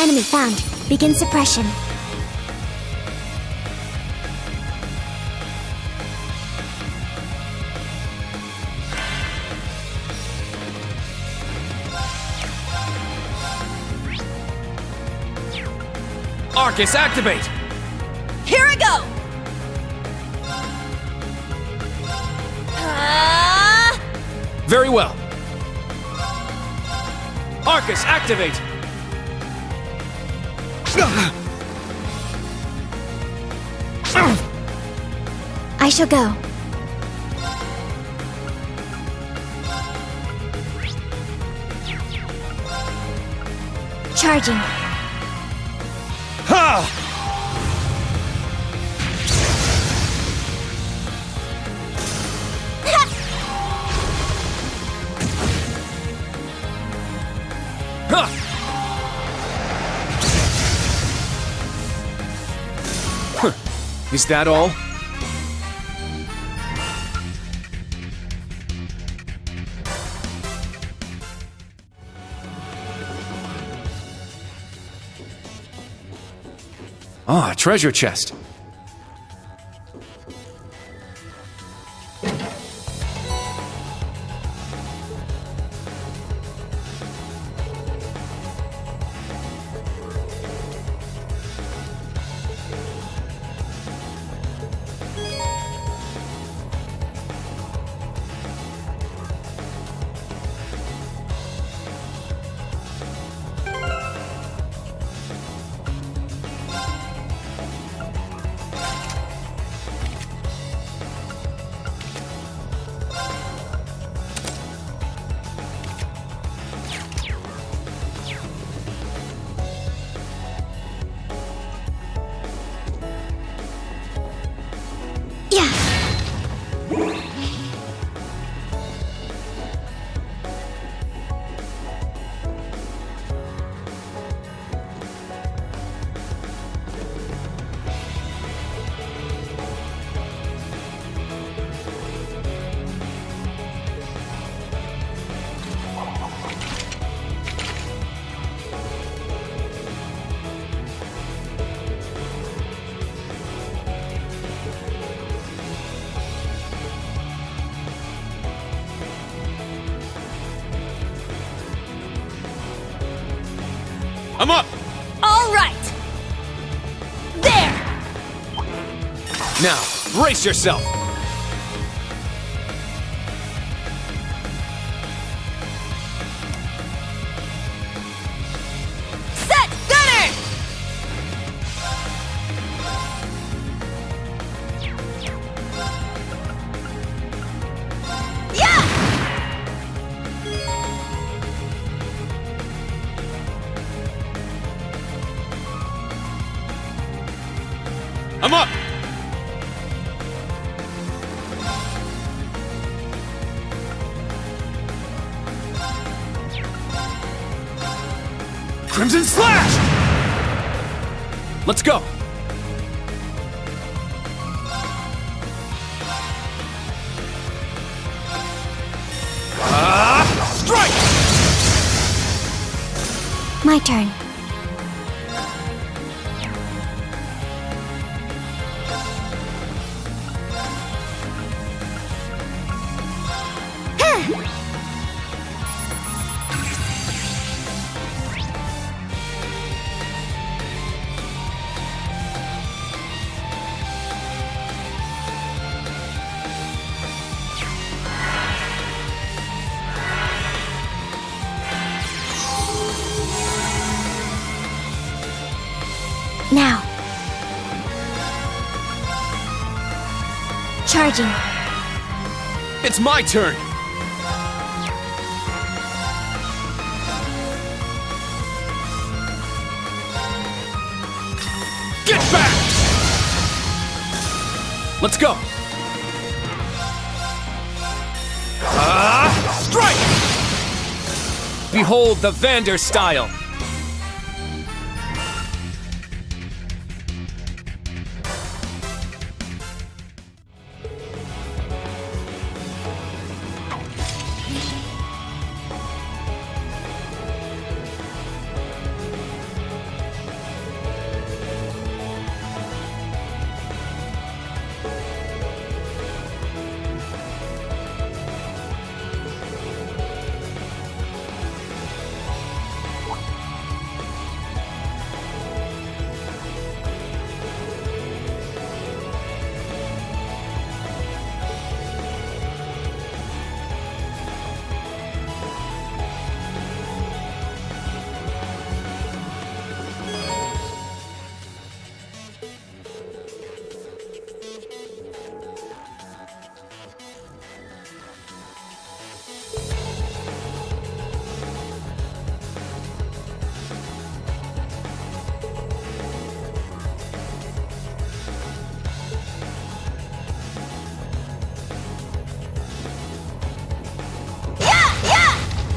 S4: Enemy found. Begin suppression.
S14: Arcus, activate!
S11: Here I go!
S9: Very well. Arcus, activate!
S4: I shall go. Charging.
S9: Ha!
S14: Is that all? Ah, treasure chest.
S9: I'm up!
S11: All right! There!
S14: Now, brace yourself!
S11: Set! Gunner! Yeah!
S9: I'm up! Crimson Slash! Let's go! Strike!
S4: My turn. Now. Charging.
S14: It's my turn!
S9: Get back! Let's go! Strike!
S14: Behold the Vander style!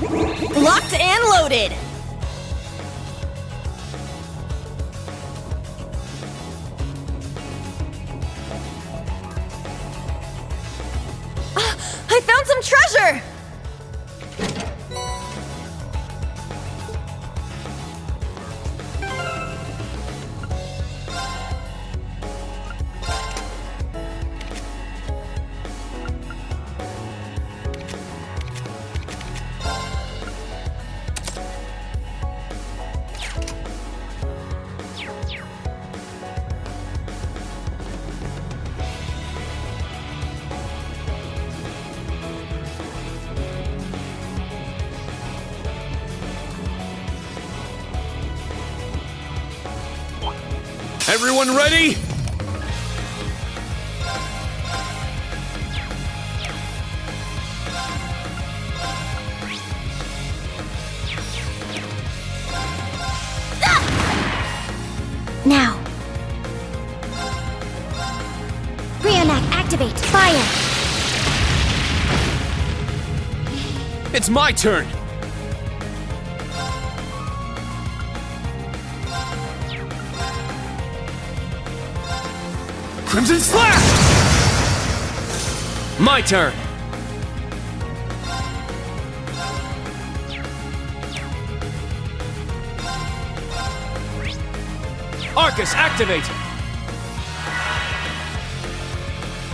S12: Locked and loaded! I found some treasure!
S3: Everyone ready?
S4: Now. Brionac, activate. Fire.
S3: It's my turn. Crimson Slash!
S14: My turn! Arcus, activate!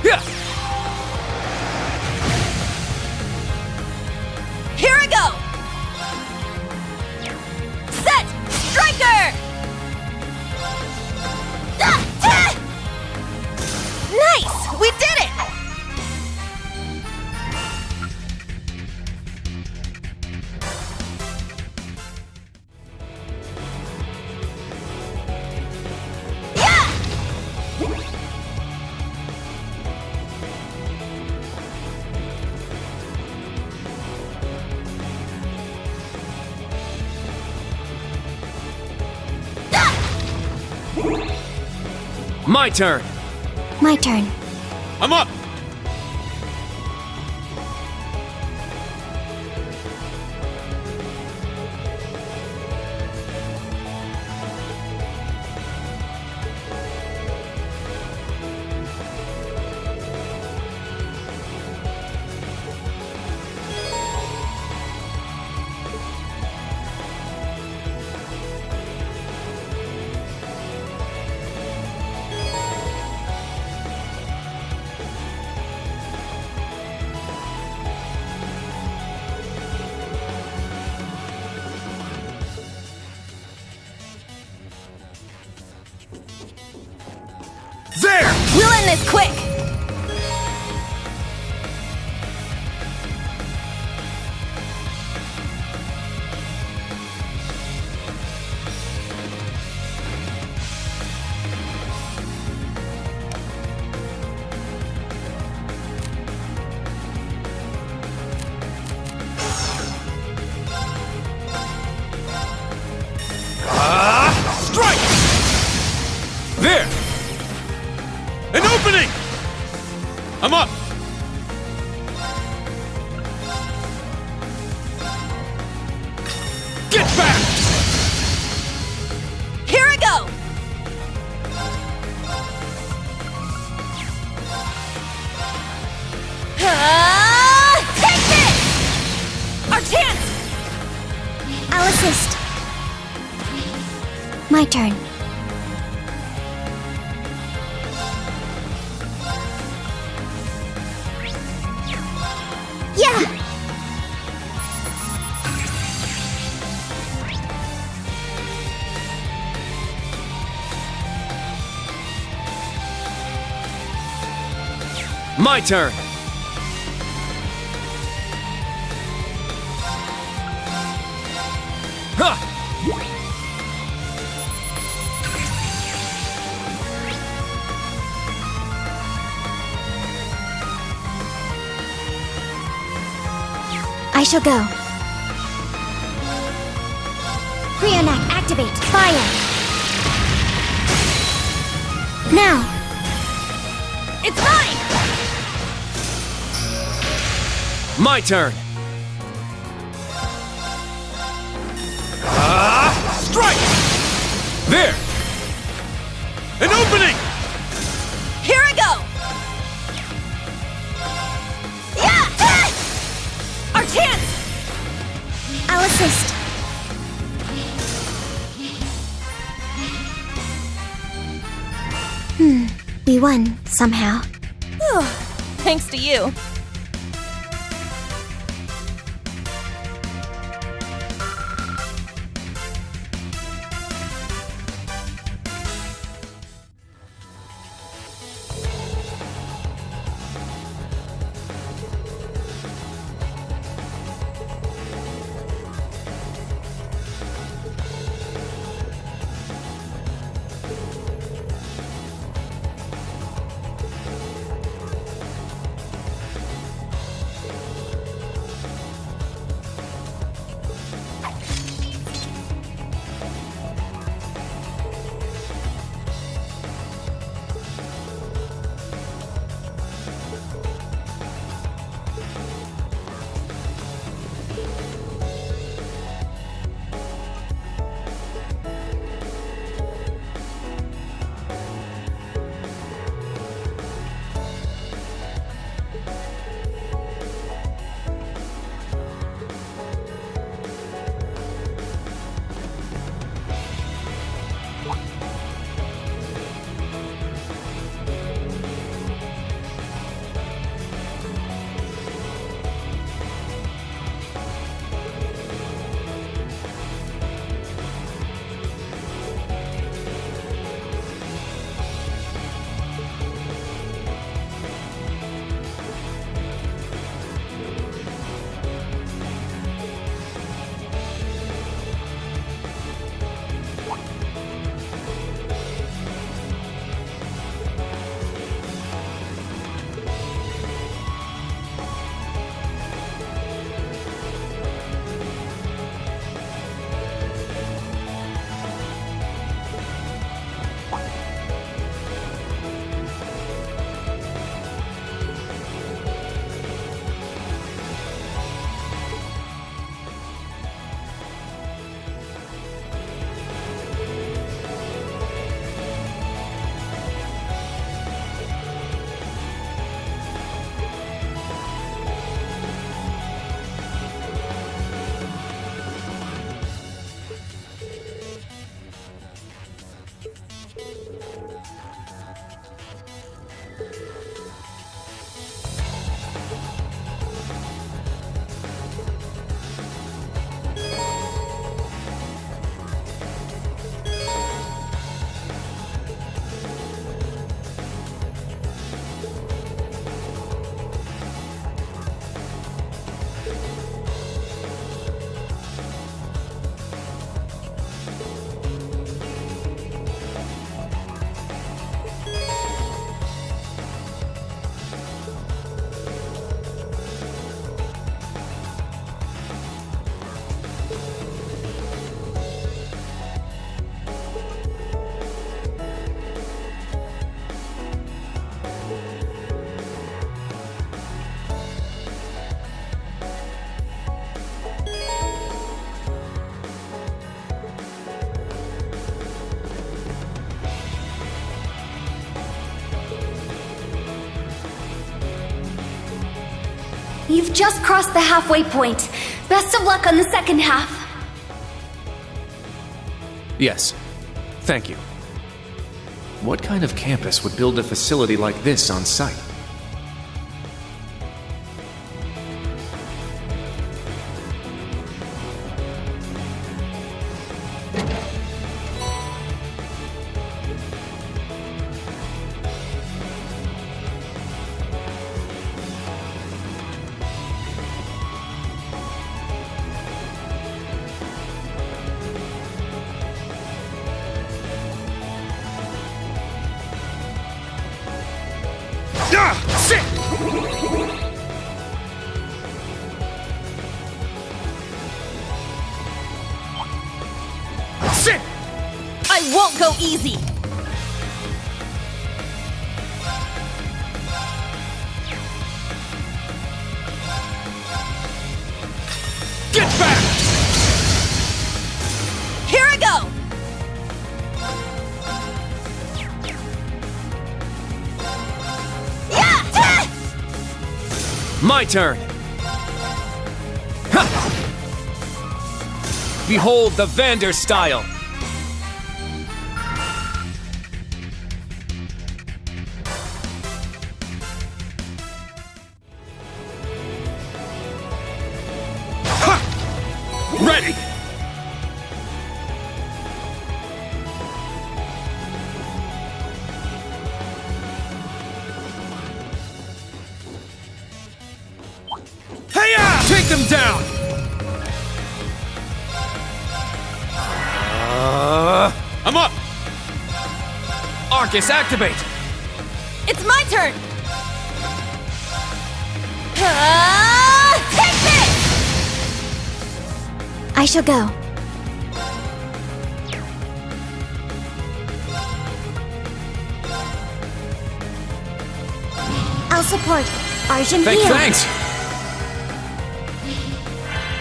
S14: Yeah!
S12: Here I go! Set! Striker! Nice! We did it!
S14: My turn!
S4: My turn.
S3: I'm up! There!
S12: We'll end this quick!
S3: Strike! There! An opening! I'm up! Get back!
S12: Here I go! Take this! Our chance!
S4: I'll assist. My turn. Yeah!
S14: My turn!
S3: Huh!
S4: I shall go. Brionac, activate. Fire. Now.
S12: It's mine!
S14: My turn!
S13: Strike! There! An opening!
S12: Here I go! Yeah! Our chance!
S4: I'll assist. We won, somehow.
S12: Thanks to you.
S1: You've just crossed the halfway point. Best of luck on the second half.
S14: Yes. Thank you. What kind of campus would build a facility like this on site?
S12: I won't go easy!
S13: Get back!
S14: My turn! Ha! Behold the Vander style!
S13: Ready! Hey-ya!
S14: Take them down!
S13: I'm up!
S14: Arcus, activate!
S12: It's my turn! Take this!
S4: I shall go. I'll support. Arjun here.
S14: Thanks!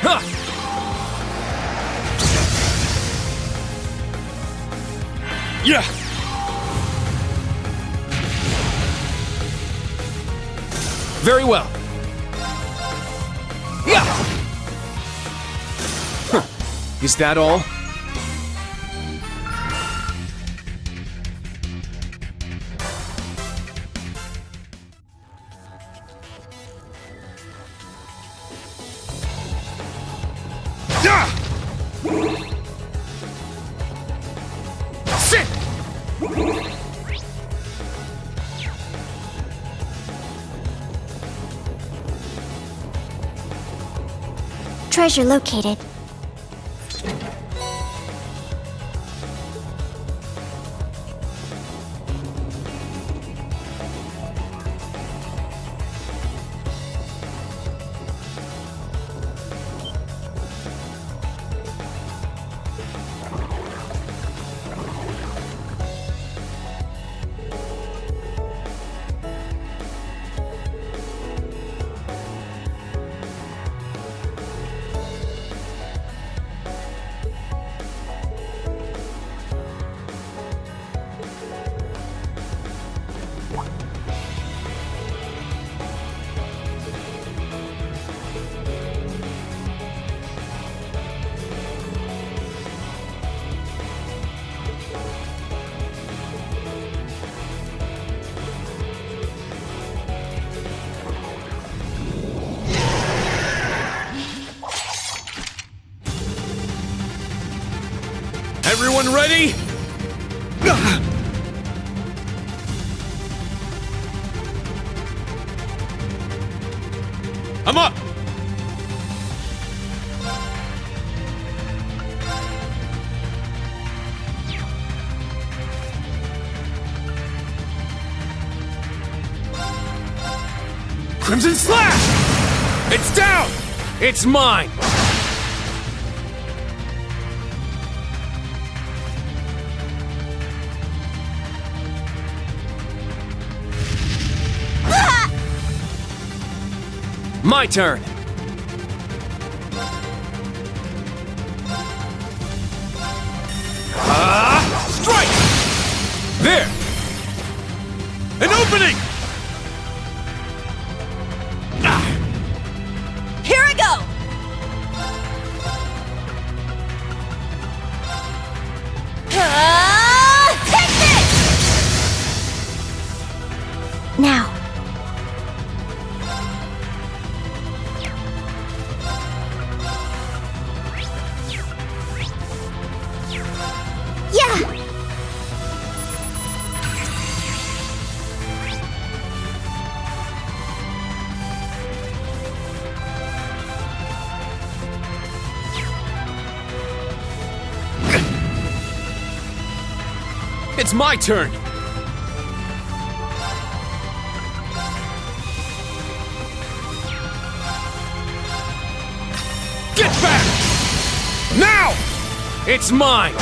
S14: Huh.
S13: Yeah!
S14: Very well. Yeah! Huh. Is that all?
S13: Sit!
S4: Treasure located.
S13: Everyone ready? I'm up! Crimson Slash!
S14: It's down! It's mine! My turn!
S13: Strike!
S14: There!
S13: An opening!
S12: Here I go! Take this!
S4: Now. Yeah!
S14: It's my turn!
S13: Get back! Now!
S14: It's mine!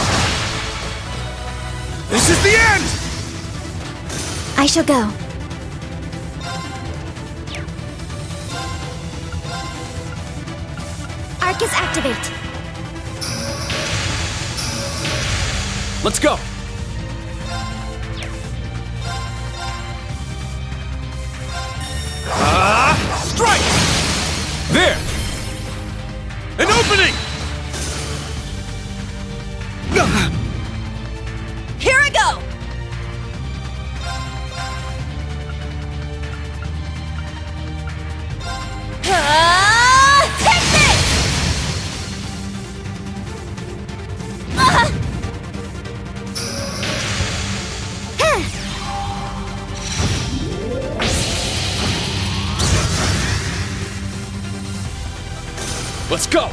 S13: This is the end!
S4: I shall go. Arcus activate.
S14: Let's go!
S13: Strike! opening!
S11: Here I go! Take this!
S13: Let's go!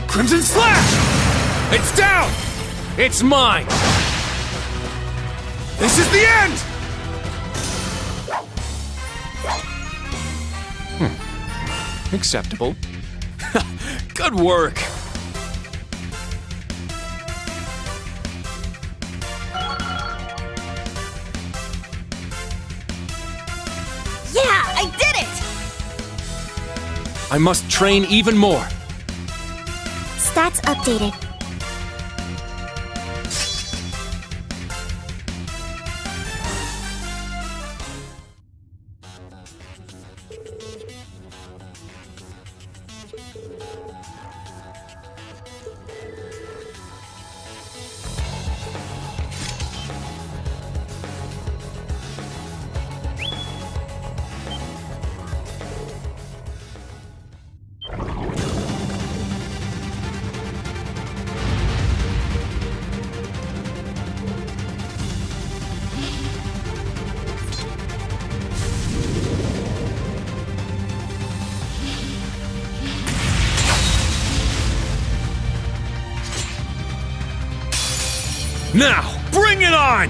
S13: Crimson Slash! It's down! It's mine! This is the end!
S14: Acceptable.
S3: Good work.
S11: Yeah, I did it!
S14: I must train even more.
S4: Stats updated.
S13: Now, bring it on!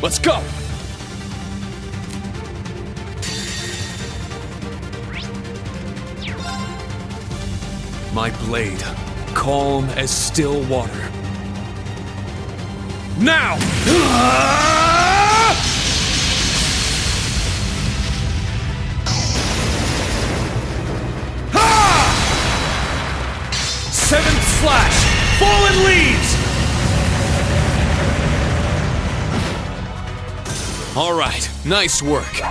S13: Let's go! My blade, calm as still water. Now! Seventh slash! Fallen leaves!
S3: All right, nice work.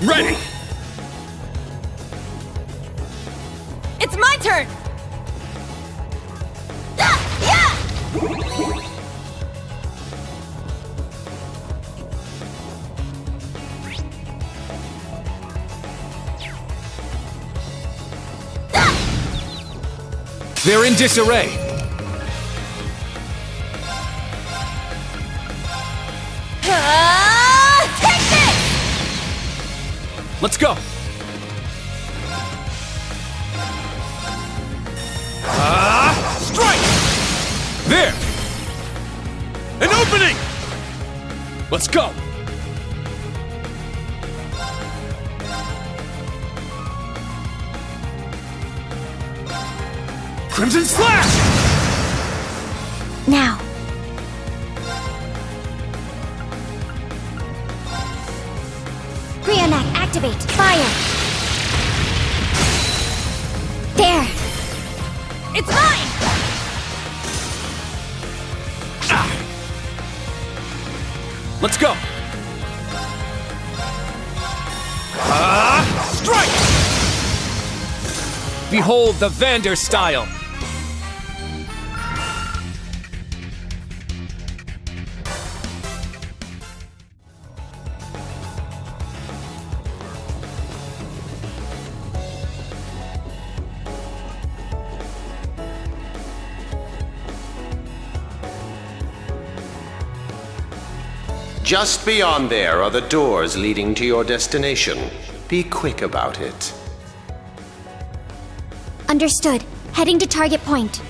S3: Ready!
S12: It's my turn! Yeah!
S14: They're in disarray.
S12: Take this!
S14: Let's go.
S3: Strike!
S14: There!
S3: An opening! Let's go! Crimson Slash!
S4: Now. Brionac, activate. Fire. There.
S12: It's mine!
S14: Let's go.
S3: Strike!
S14: Behold the Vander style.
S15: Just beyond there are the doors leading to your destination. Be quick about it.
S4: Understood. Heading to target point.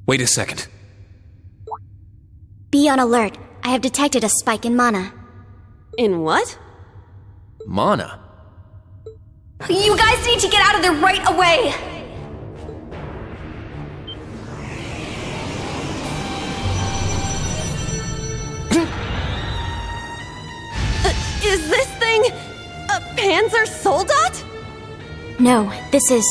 S3: Wait a second.
S4: Be on alert. I have detected a spike in mana.
S12: In what?
S14: Mana.
S1: You guys need to get out of there right away!
S12: Is this thing a Panzer Soldat?
S4: No, this is...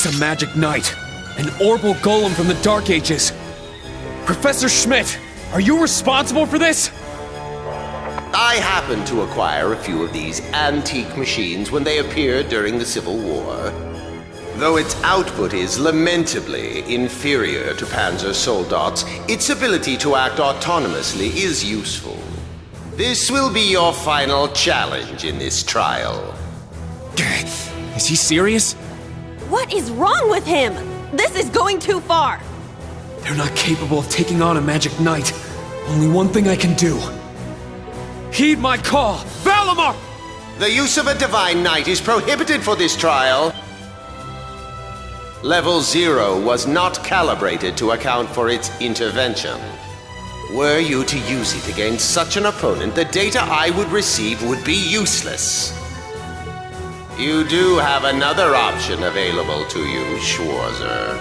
S3: It's a magic knight. An orbal golem from the Dark Ages. Professor Schmidt, are you responsible for this?
S15: I happened to acquire a few of these antique machines when they appeared during the Civil War. Though its output is lamentably inferior to Panzer Soldat's, its ability to act autonomously is useful. This will be your final challenge in this trial.
S14: Is he serious?
S12: What is wrong with him? This is going too far.
S3: They're not capable of taking on a magic knight. Only one thing I can do. Heed my call! Valimar!
S15: The use of a Divine Knight is prohibited for this trial. Level 0 was not calibrated to account for its intervention. Were you to use it against such an opponent, the data I would receive would be useless. You do have another option available to you, Schwarzer.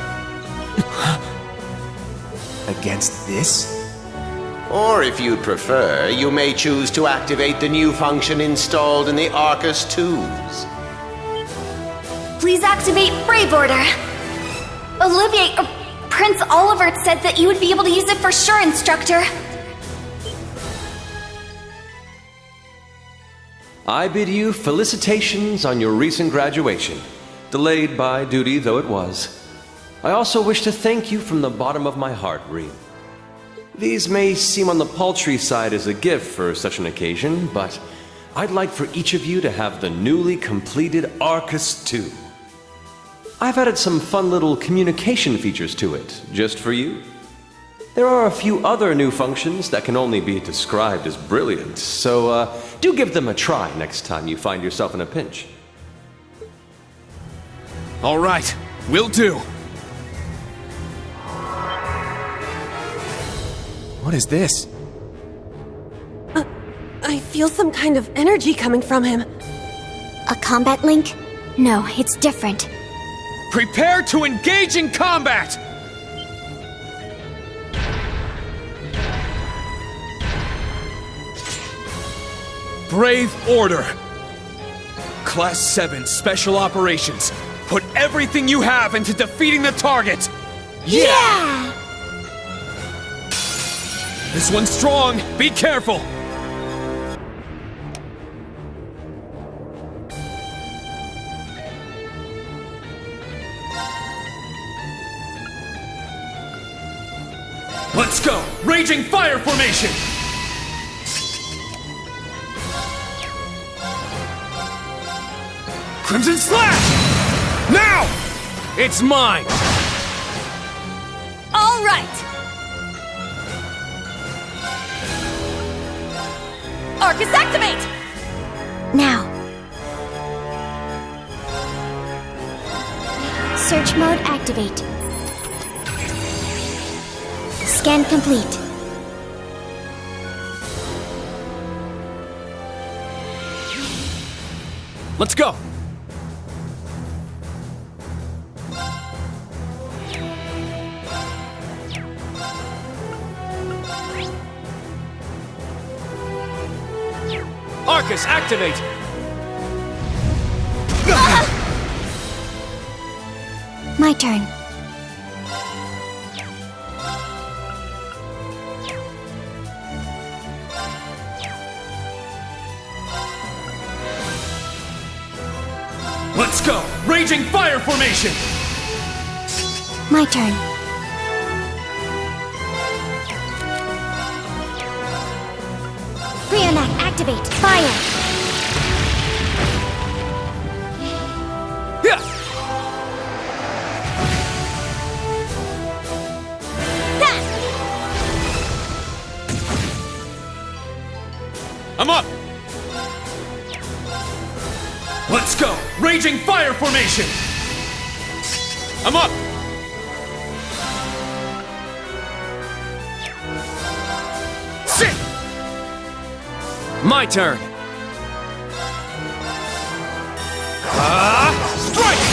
S14: Against this?
S15: Or if you'd prefer, you may choose to activate the new function installed in the Arcus tubes.
S1: Please activate Brave Order. Alleviate Prince Olivert said that you would be able to use it for sure, Instructor.
S16: I bid you felicitations on your recent graduation, delayed by duty though it was. I also wish to thank you from the bottom of my heart, Reem. These may seem on the paltry side as a gift for such an occasion, but I'd like for each of you to have the newly completed Arcus 2. I've added some fun little communication features to it, just for you. There are a few other new functions that can only be described as brilliant, so do give them a try next time you find yourself in a pinch.
S3: All right, will do. What is this?
S12: I feel some kind of energy coming from him.
S4: A combat link? No, it's different.
S3: Prepare to engage in combat! Brave Order. Class 7 Special Operations. Put everything you have into defeating the target!
S4: Yeah!
S3: This one's strong! Be careful! Let's go! Raging Fire Formation! Crimson Slash! Now! It's mine!
S11: All right! Arcus activate!
S4: Now. Search mode activate. Scan complete.
S3: Let's go! Arcus, activate!
S4: My turn.
S3: Let's go! Raging Fire Formation!
S4: My turn. Brionac, activate. Fire.
S3: Yeah! I'm up! Let's go! Raging Fire Formation! I'm up! Sit! My turn! Strike!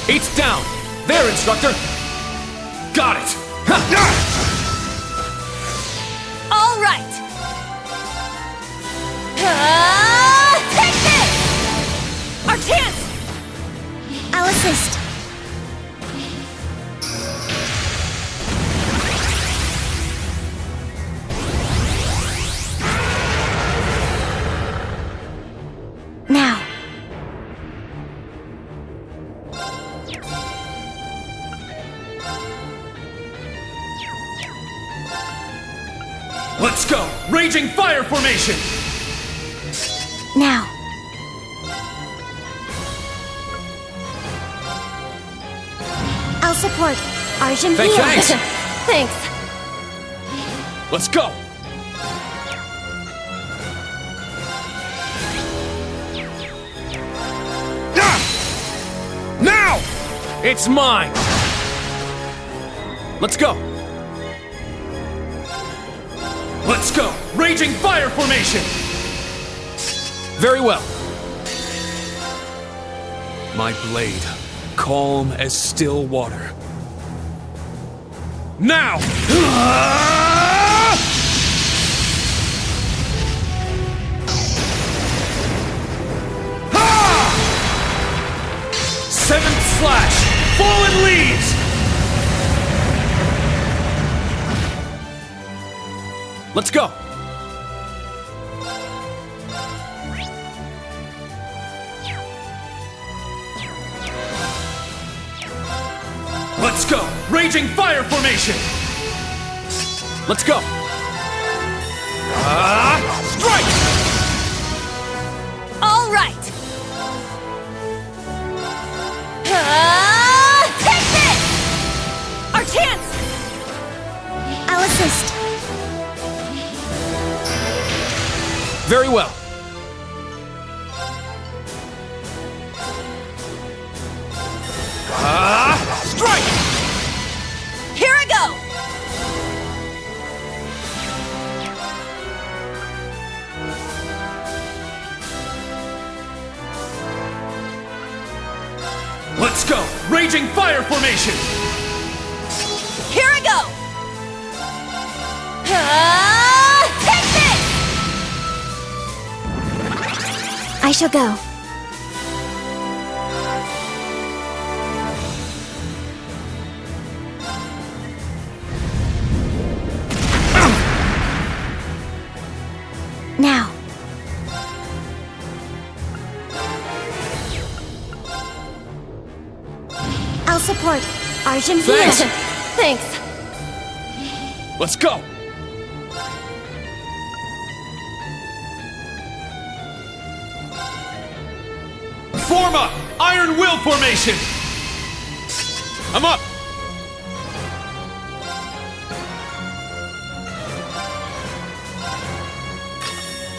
S3: It's down! There, Instructor! Got it!
S11: All right! Take this! Our chance!
S4: I'll assist. Now.
S3: Let's go! Raging Fire Formation!
S4: Now. I'll support. Arjun heal.
S3: Thanks!
S12: Thanks.
S3: Let's go! Now! It's mine! Let's go! Let's go! Raging Fire Formation! Very well. My blade, calm as still water. Now! 7th Slash! Fallen Leaves! Let's go! Let's go! Raging fire formation! Let's go! Strike!
S11: All right. Take this! Our chance!
S4: I'll assist.
S3: Very well. Strike!
S11: Here I go!
S3: Let's go! Raging fire formation!
S11: Here I go! Take this!
S4: I shall go. Now. I'll support Argentina.
S12: Thanks.
S3: Let's go! Form up! Iron Will formation! I'm up!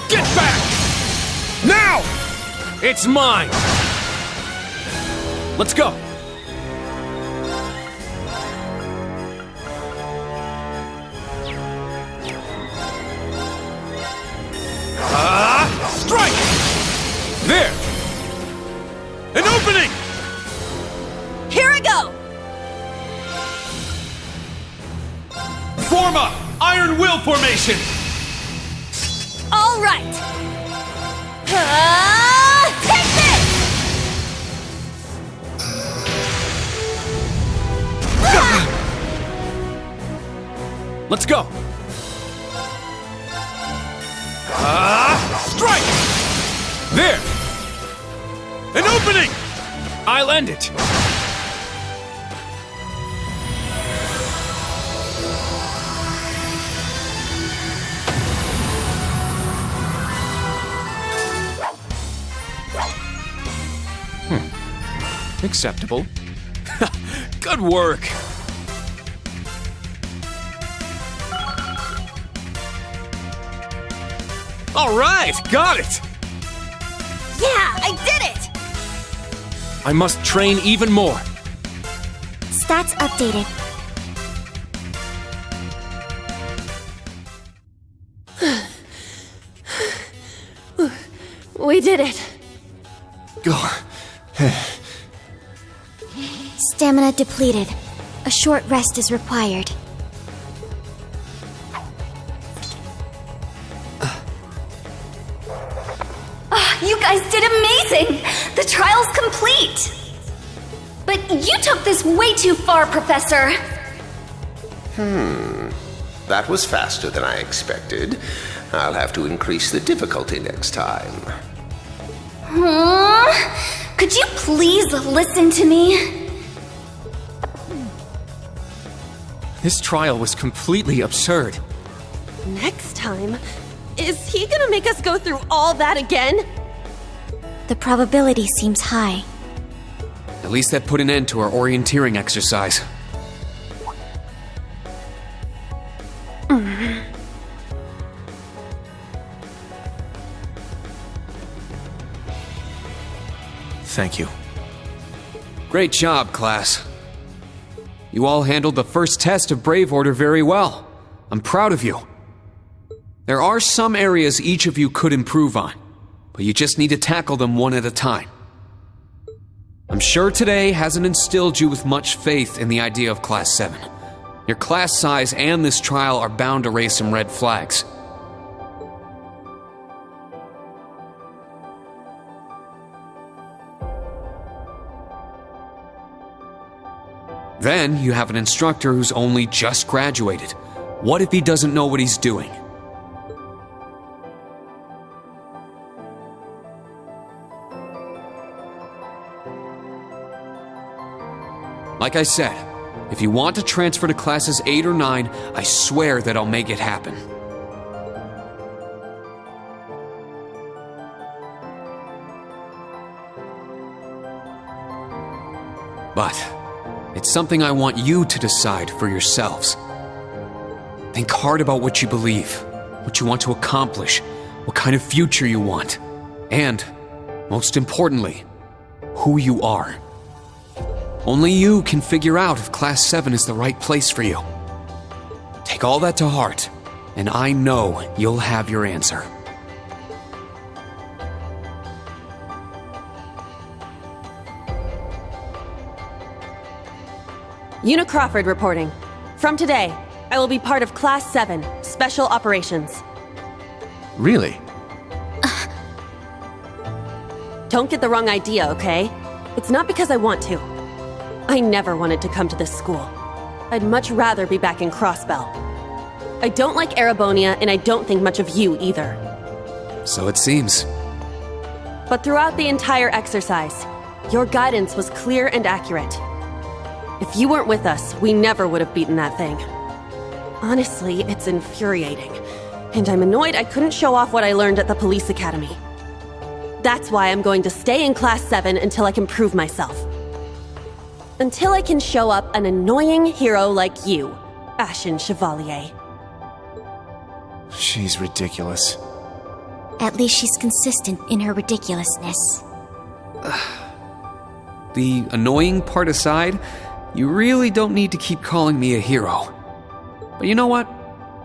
S3: Get back! Now! It's mine! Let's go! Strike! There! An opening!
S11: Here I go!
S3: Form up! Iron Will formation!
S11: All right. Take this!
S3: Let's go! Strike! There! An opening! I'll end it! Acceptable. Good work! All right, got it!
S11: Yeah, I did it!
S3: I must train even more.
S4: Stats updated.
S12: We did it.
S4: Stamina depleted. A short rest is required.
S1: You guys did amazing! The trial's complete! But you took this way too far, Professor!
S15: That was faster than I expected. I'll have to increase the difficulty next time.
S1: Could you please listen to me?
S14: This trial was completely absurd.
S12: Next time? Is he gonna make us go through all that again?
S4: The probability seems high.
S3: At least that put an end to our orienteering exercise. Thank you. Great job, class. You all handled the first test of Brave Order very well. I'm proud of you. There are some areas each of you could improve on, but you just need to tackle them one at a time. I'm sure today hasn't instilled you with much faith in the idea of Class 7. Your class size and this trial are bound to raise some red flags. Then you have an instructor who's only just graduated. What if he doesn't know what he's doing? Like I said, if you want to transfer to classes 8 or 9, I swear that I'll make it happen. But it's something I want you to decide for yourselves. Think hard about what you believe, what you want to accomplish, what kind of future you want, and, most importantly, who you are. Only you can figure out if Class 7 is the right place for you. Take all that to heart, and I know you'll have your answer.
S12: Una Crawford reporting. From today, I will be part of Class 7, Special Operations.
S13: Really?
S12: Don't get the wrong idea, okay? It's not because I want to. I never wanted to come to this school. I'd much rather be back in Crossbell. I don't like Erebonia, and I don't think much of you either.
S3: So it seems.
S12: But throughout the entire exercise, your guidance was clear and accurate. If you weren't with us, we never would have beaten that thing. Honestly, it's infuriating. And I'm annoyed I couldn't show off what I learned at the police academy. That's why I'm going to stay in Class 7 until I can prove myself. Until I can show up an annoying hero like you, Ashen Chevalier.
S13: She's ridiculous.
S4: At least she's consistent in her ridiculousness.
S3: The annoying part aside, you really don't need to keep calling me a hero. But you know what?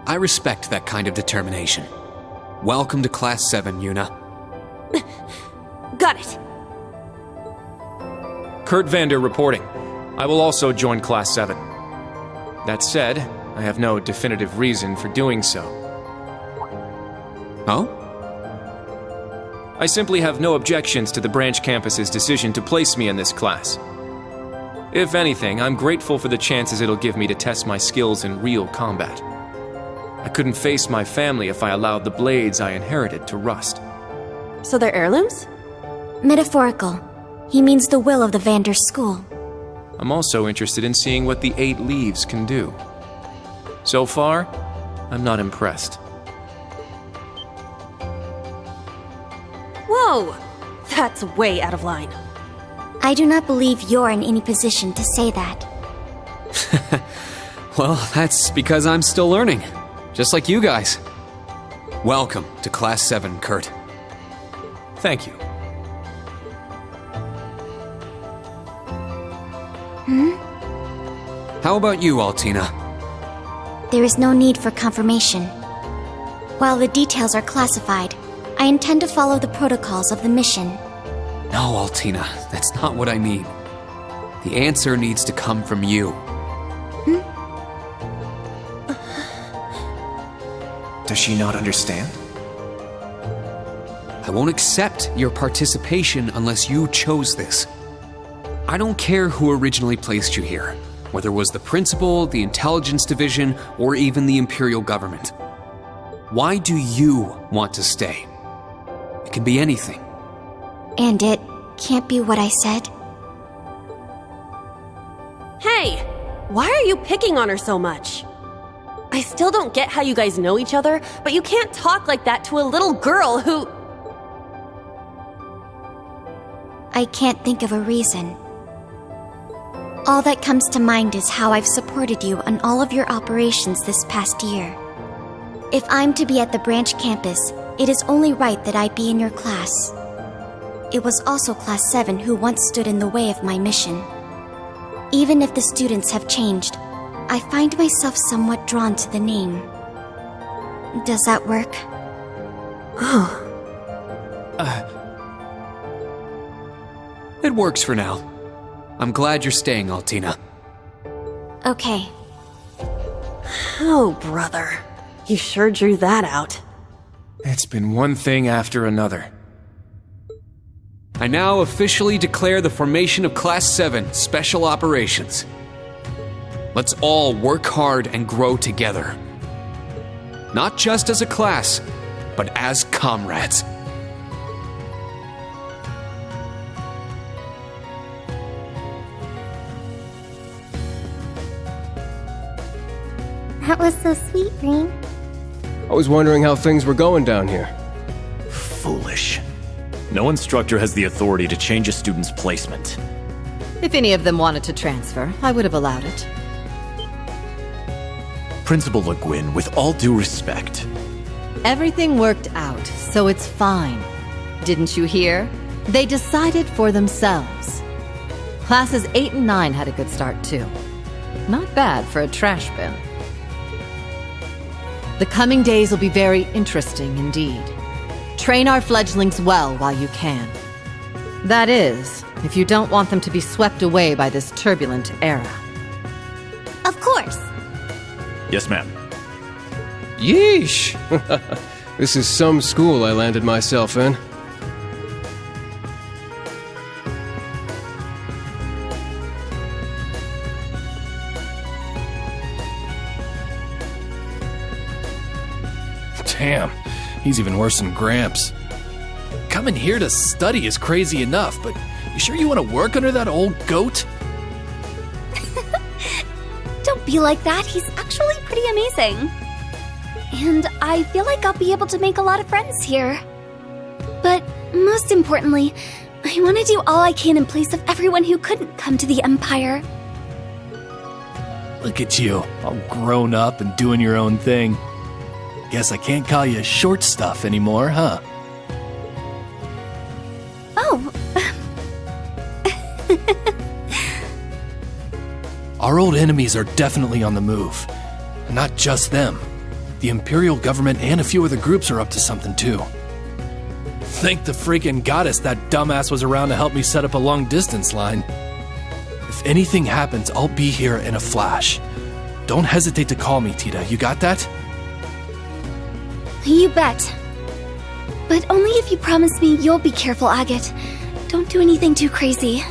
S3: I respect that kind of determination. Welcome to Class 7, Una.
S12: Got it.
S14: Kurt Vander reporting. I will also join Class 7. That said, I have no definitive reason for doing so.
S3: Oh?
S14: I simply have no objections to the branch campus's decision to place me in this class. If anything, I'm grateful for the chances it'll give me to test my skills in real combat. I couldn't face my family if I allowed the blades I inherited to rust.
S12: So they're heirlooms?
S4: Metaphorical. He means the will of the Vander school.
S14: I'm also interested in seeing what the 8 leaves can do. So far, I'm not impressed.
S12: Whoa! That's way out of line.
S4: I do not believe you're in any position to say that.
S3: Well, that's because I'm still learning. Just like you guys. Welcome to Class 7, Kurt.
S14: Thank you.
S3: How about you, Altina?
S4: There is no need for confirmation. While the details are classified, I intend to follow the protocols of the mission.
S3: No, Altina, that's not what I mean. The answer needs to come from you.
S13: Does she not understand?
S3: I won't accept your participation unless you chose this. I don't care who originally placed you here, whether it was the principal, the intelligence division, or even the imperial government. Why do you want to stay? It can be anything.
S4: And it can't be what I said?
S12: Hey! Why are you picking on her so much? I still don't get how you guys know each other, but you can't talk like that to a little girl who...
S4: I can't think of a reason. All that comes to mind is how I've supported you on all of your operations this past year. If I'm to be at the branch campus, it is only right that I be in your class. It was also Class 7 who once stood in the way of my mission. Even if the students have changed, I find myself somewhat drawn to the name. Does that work?
S3: It works for now. I'm glad you're staying, Altina.
S4: Okay.
S12: Oh, brother. You sure drew that out.
S14: It's been one thing after another.
S3: I now officially declare the formation of Class 7 Special Operations. Let's all work hard and grow together. Not just as a class, but as comrades.
S4: That was so sweet, Rain.
S9: I was wondering how things were going down here.
S5: Foolish. No instructor has the authority to change a student's placement.
S7: If any of them wanted to transfer, I would have allowed it.
S5: Principal Le Guin, with all due respect.
S7: Everything worked out, so it's fine. Didn't you hear? They decided for themselves. Classes 8 and 9 had a good start, too. Not bad for a trash bin. The coming days will be very interesting indeed. Train our fledglings well while you can. That is, if you don't want them to be swept away by this turbulent era.
S4: Of course.
S5: Yes, ma'am.
S9: Yeesh! This is some school I landed myself in.
S13: Damn, he's even worse than Gramps. Coming here to study is crazy enough, but you sure you want to work under that old goat?
S1: Don't be like that. He's actually pretty amazing. And I feel like I'll be able to make a lot of friends here. But most importantly, I want to do all I can in place of everyone who couldn't come to the Empire.
S13: Look at you, all grown up and doing your own thing. Guess I can't call you short stuff anymore, huh?
S1: Oh.
S13: Our old enemies are definitely on the move. And not just them. The Imperial government and a few other groups are up to something too. Thank the freaking goddess that dumbass was around to help me set up a long-distance line. If anything happens, I'll be here in a flash. Don't hesitate to call me, Tita. You got that?
S1: You bet. But only if you promise me you'll be careful, Agate. Don't do anything too crazy.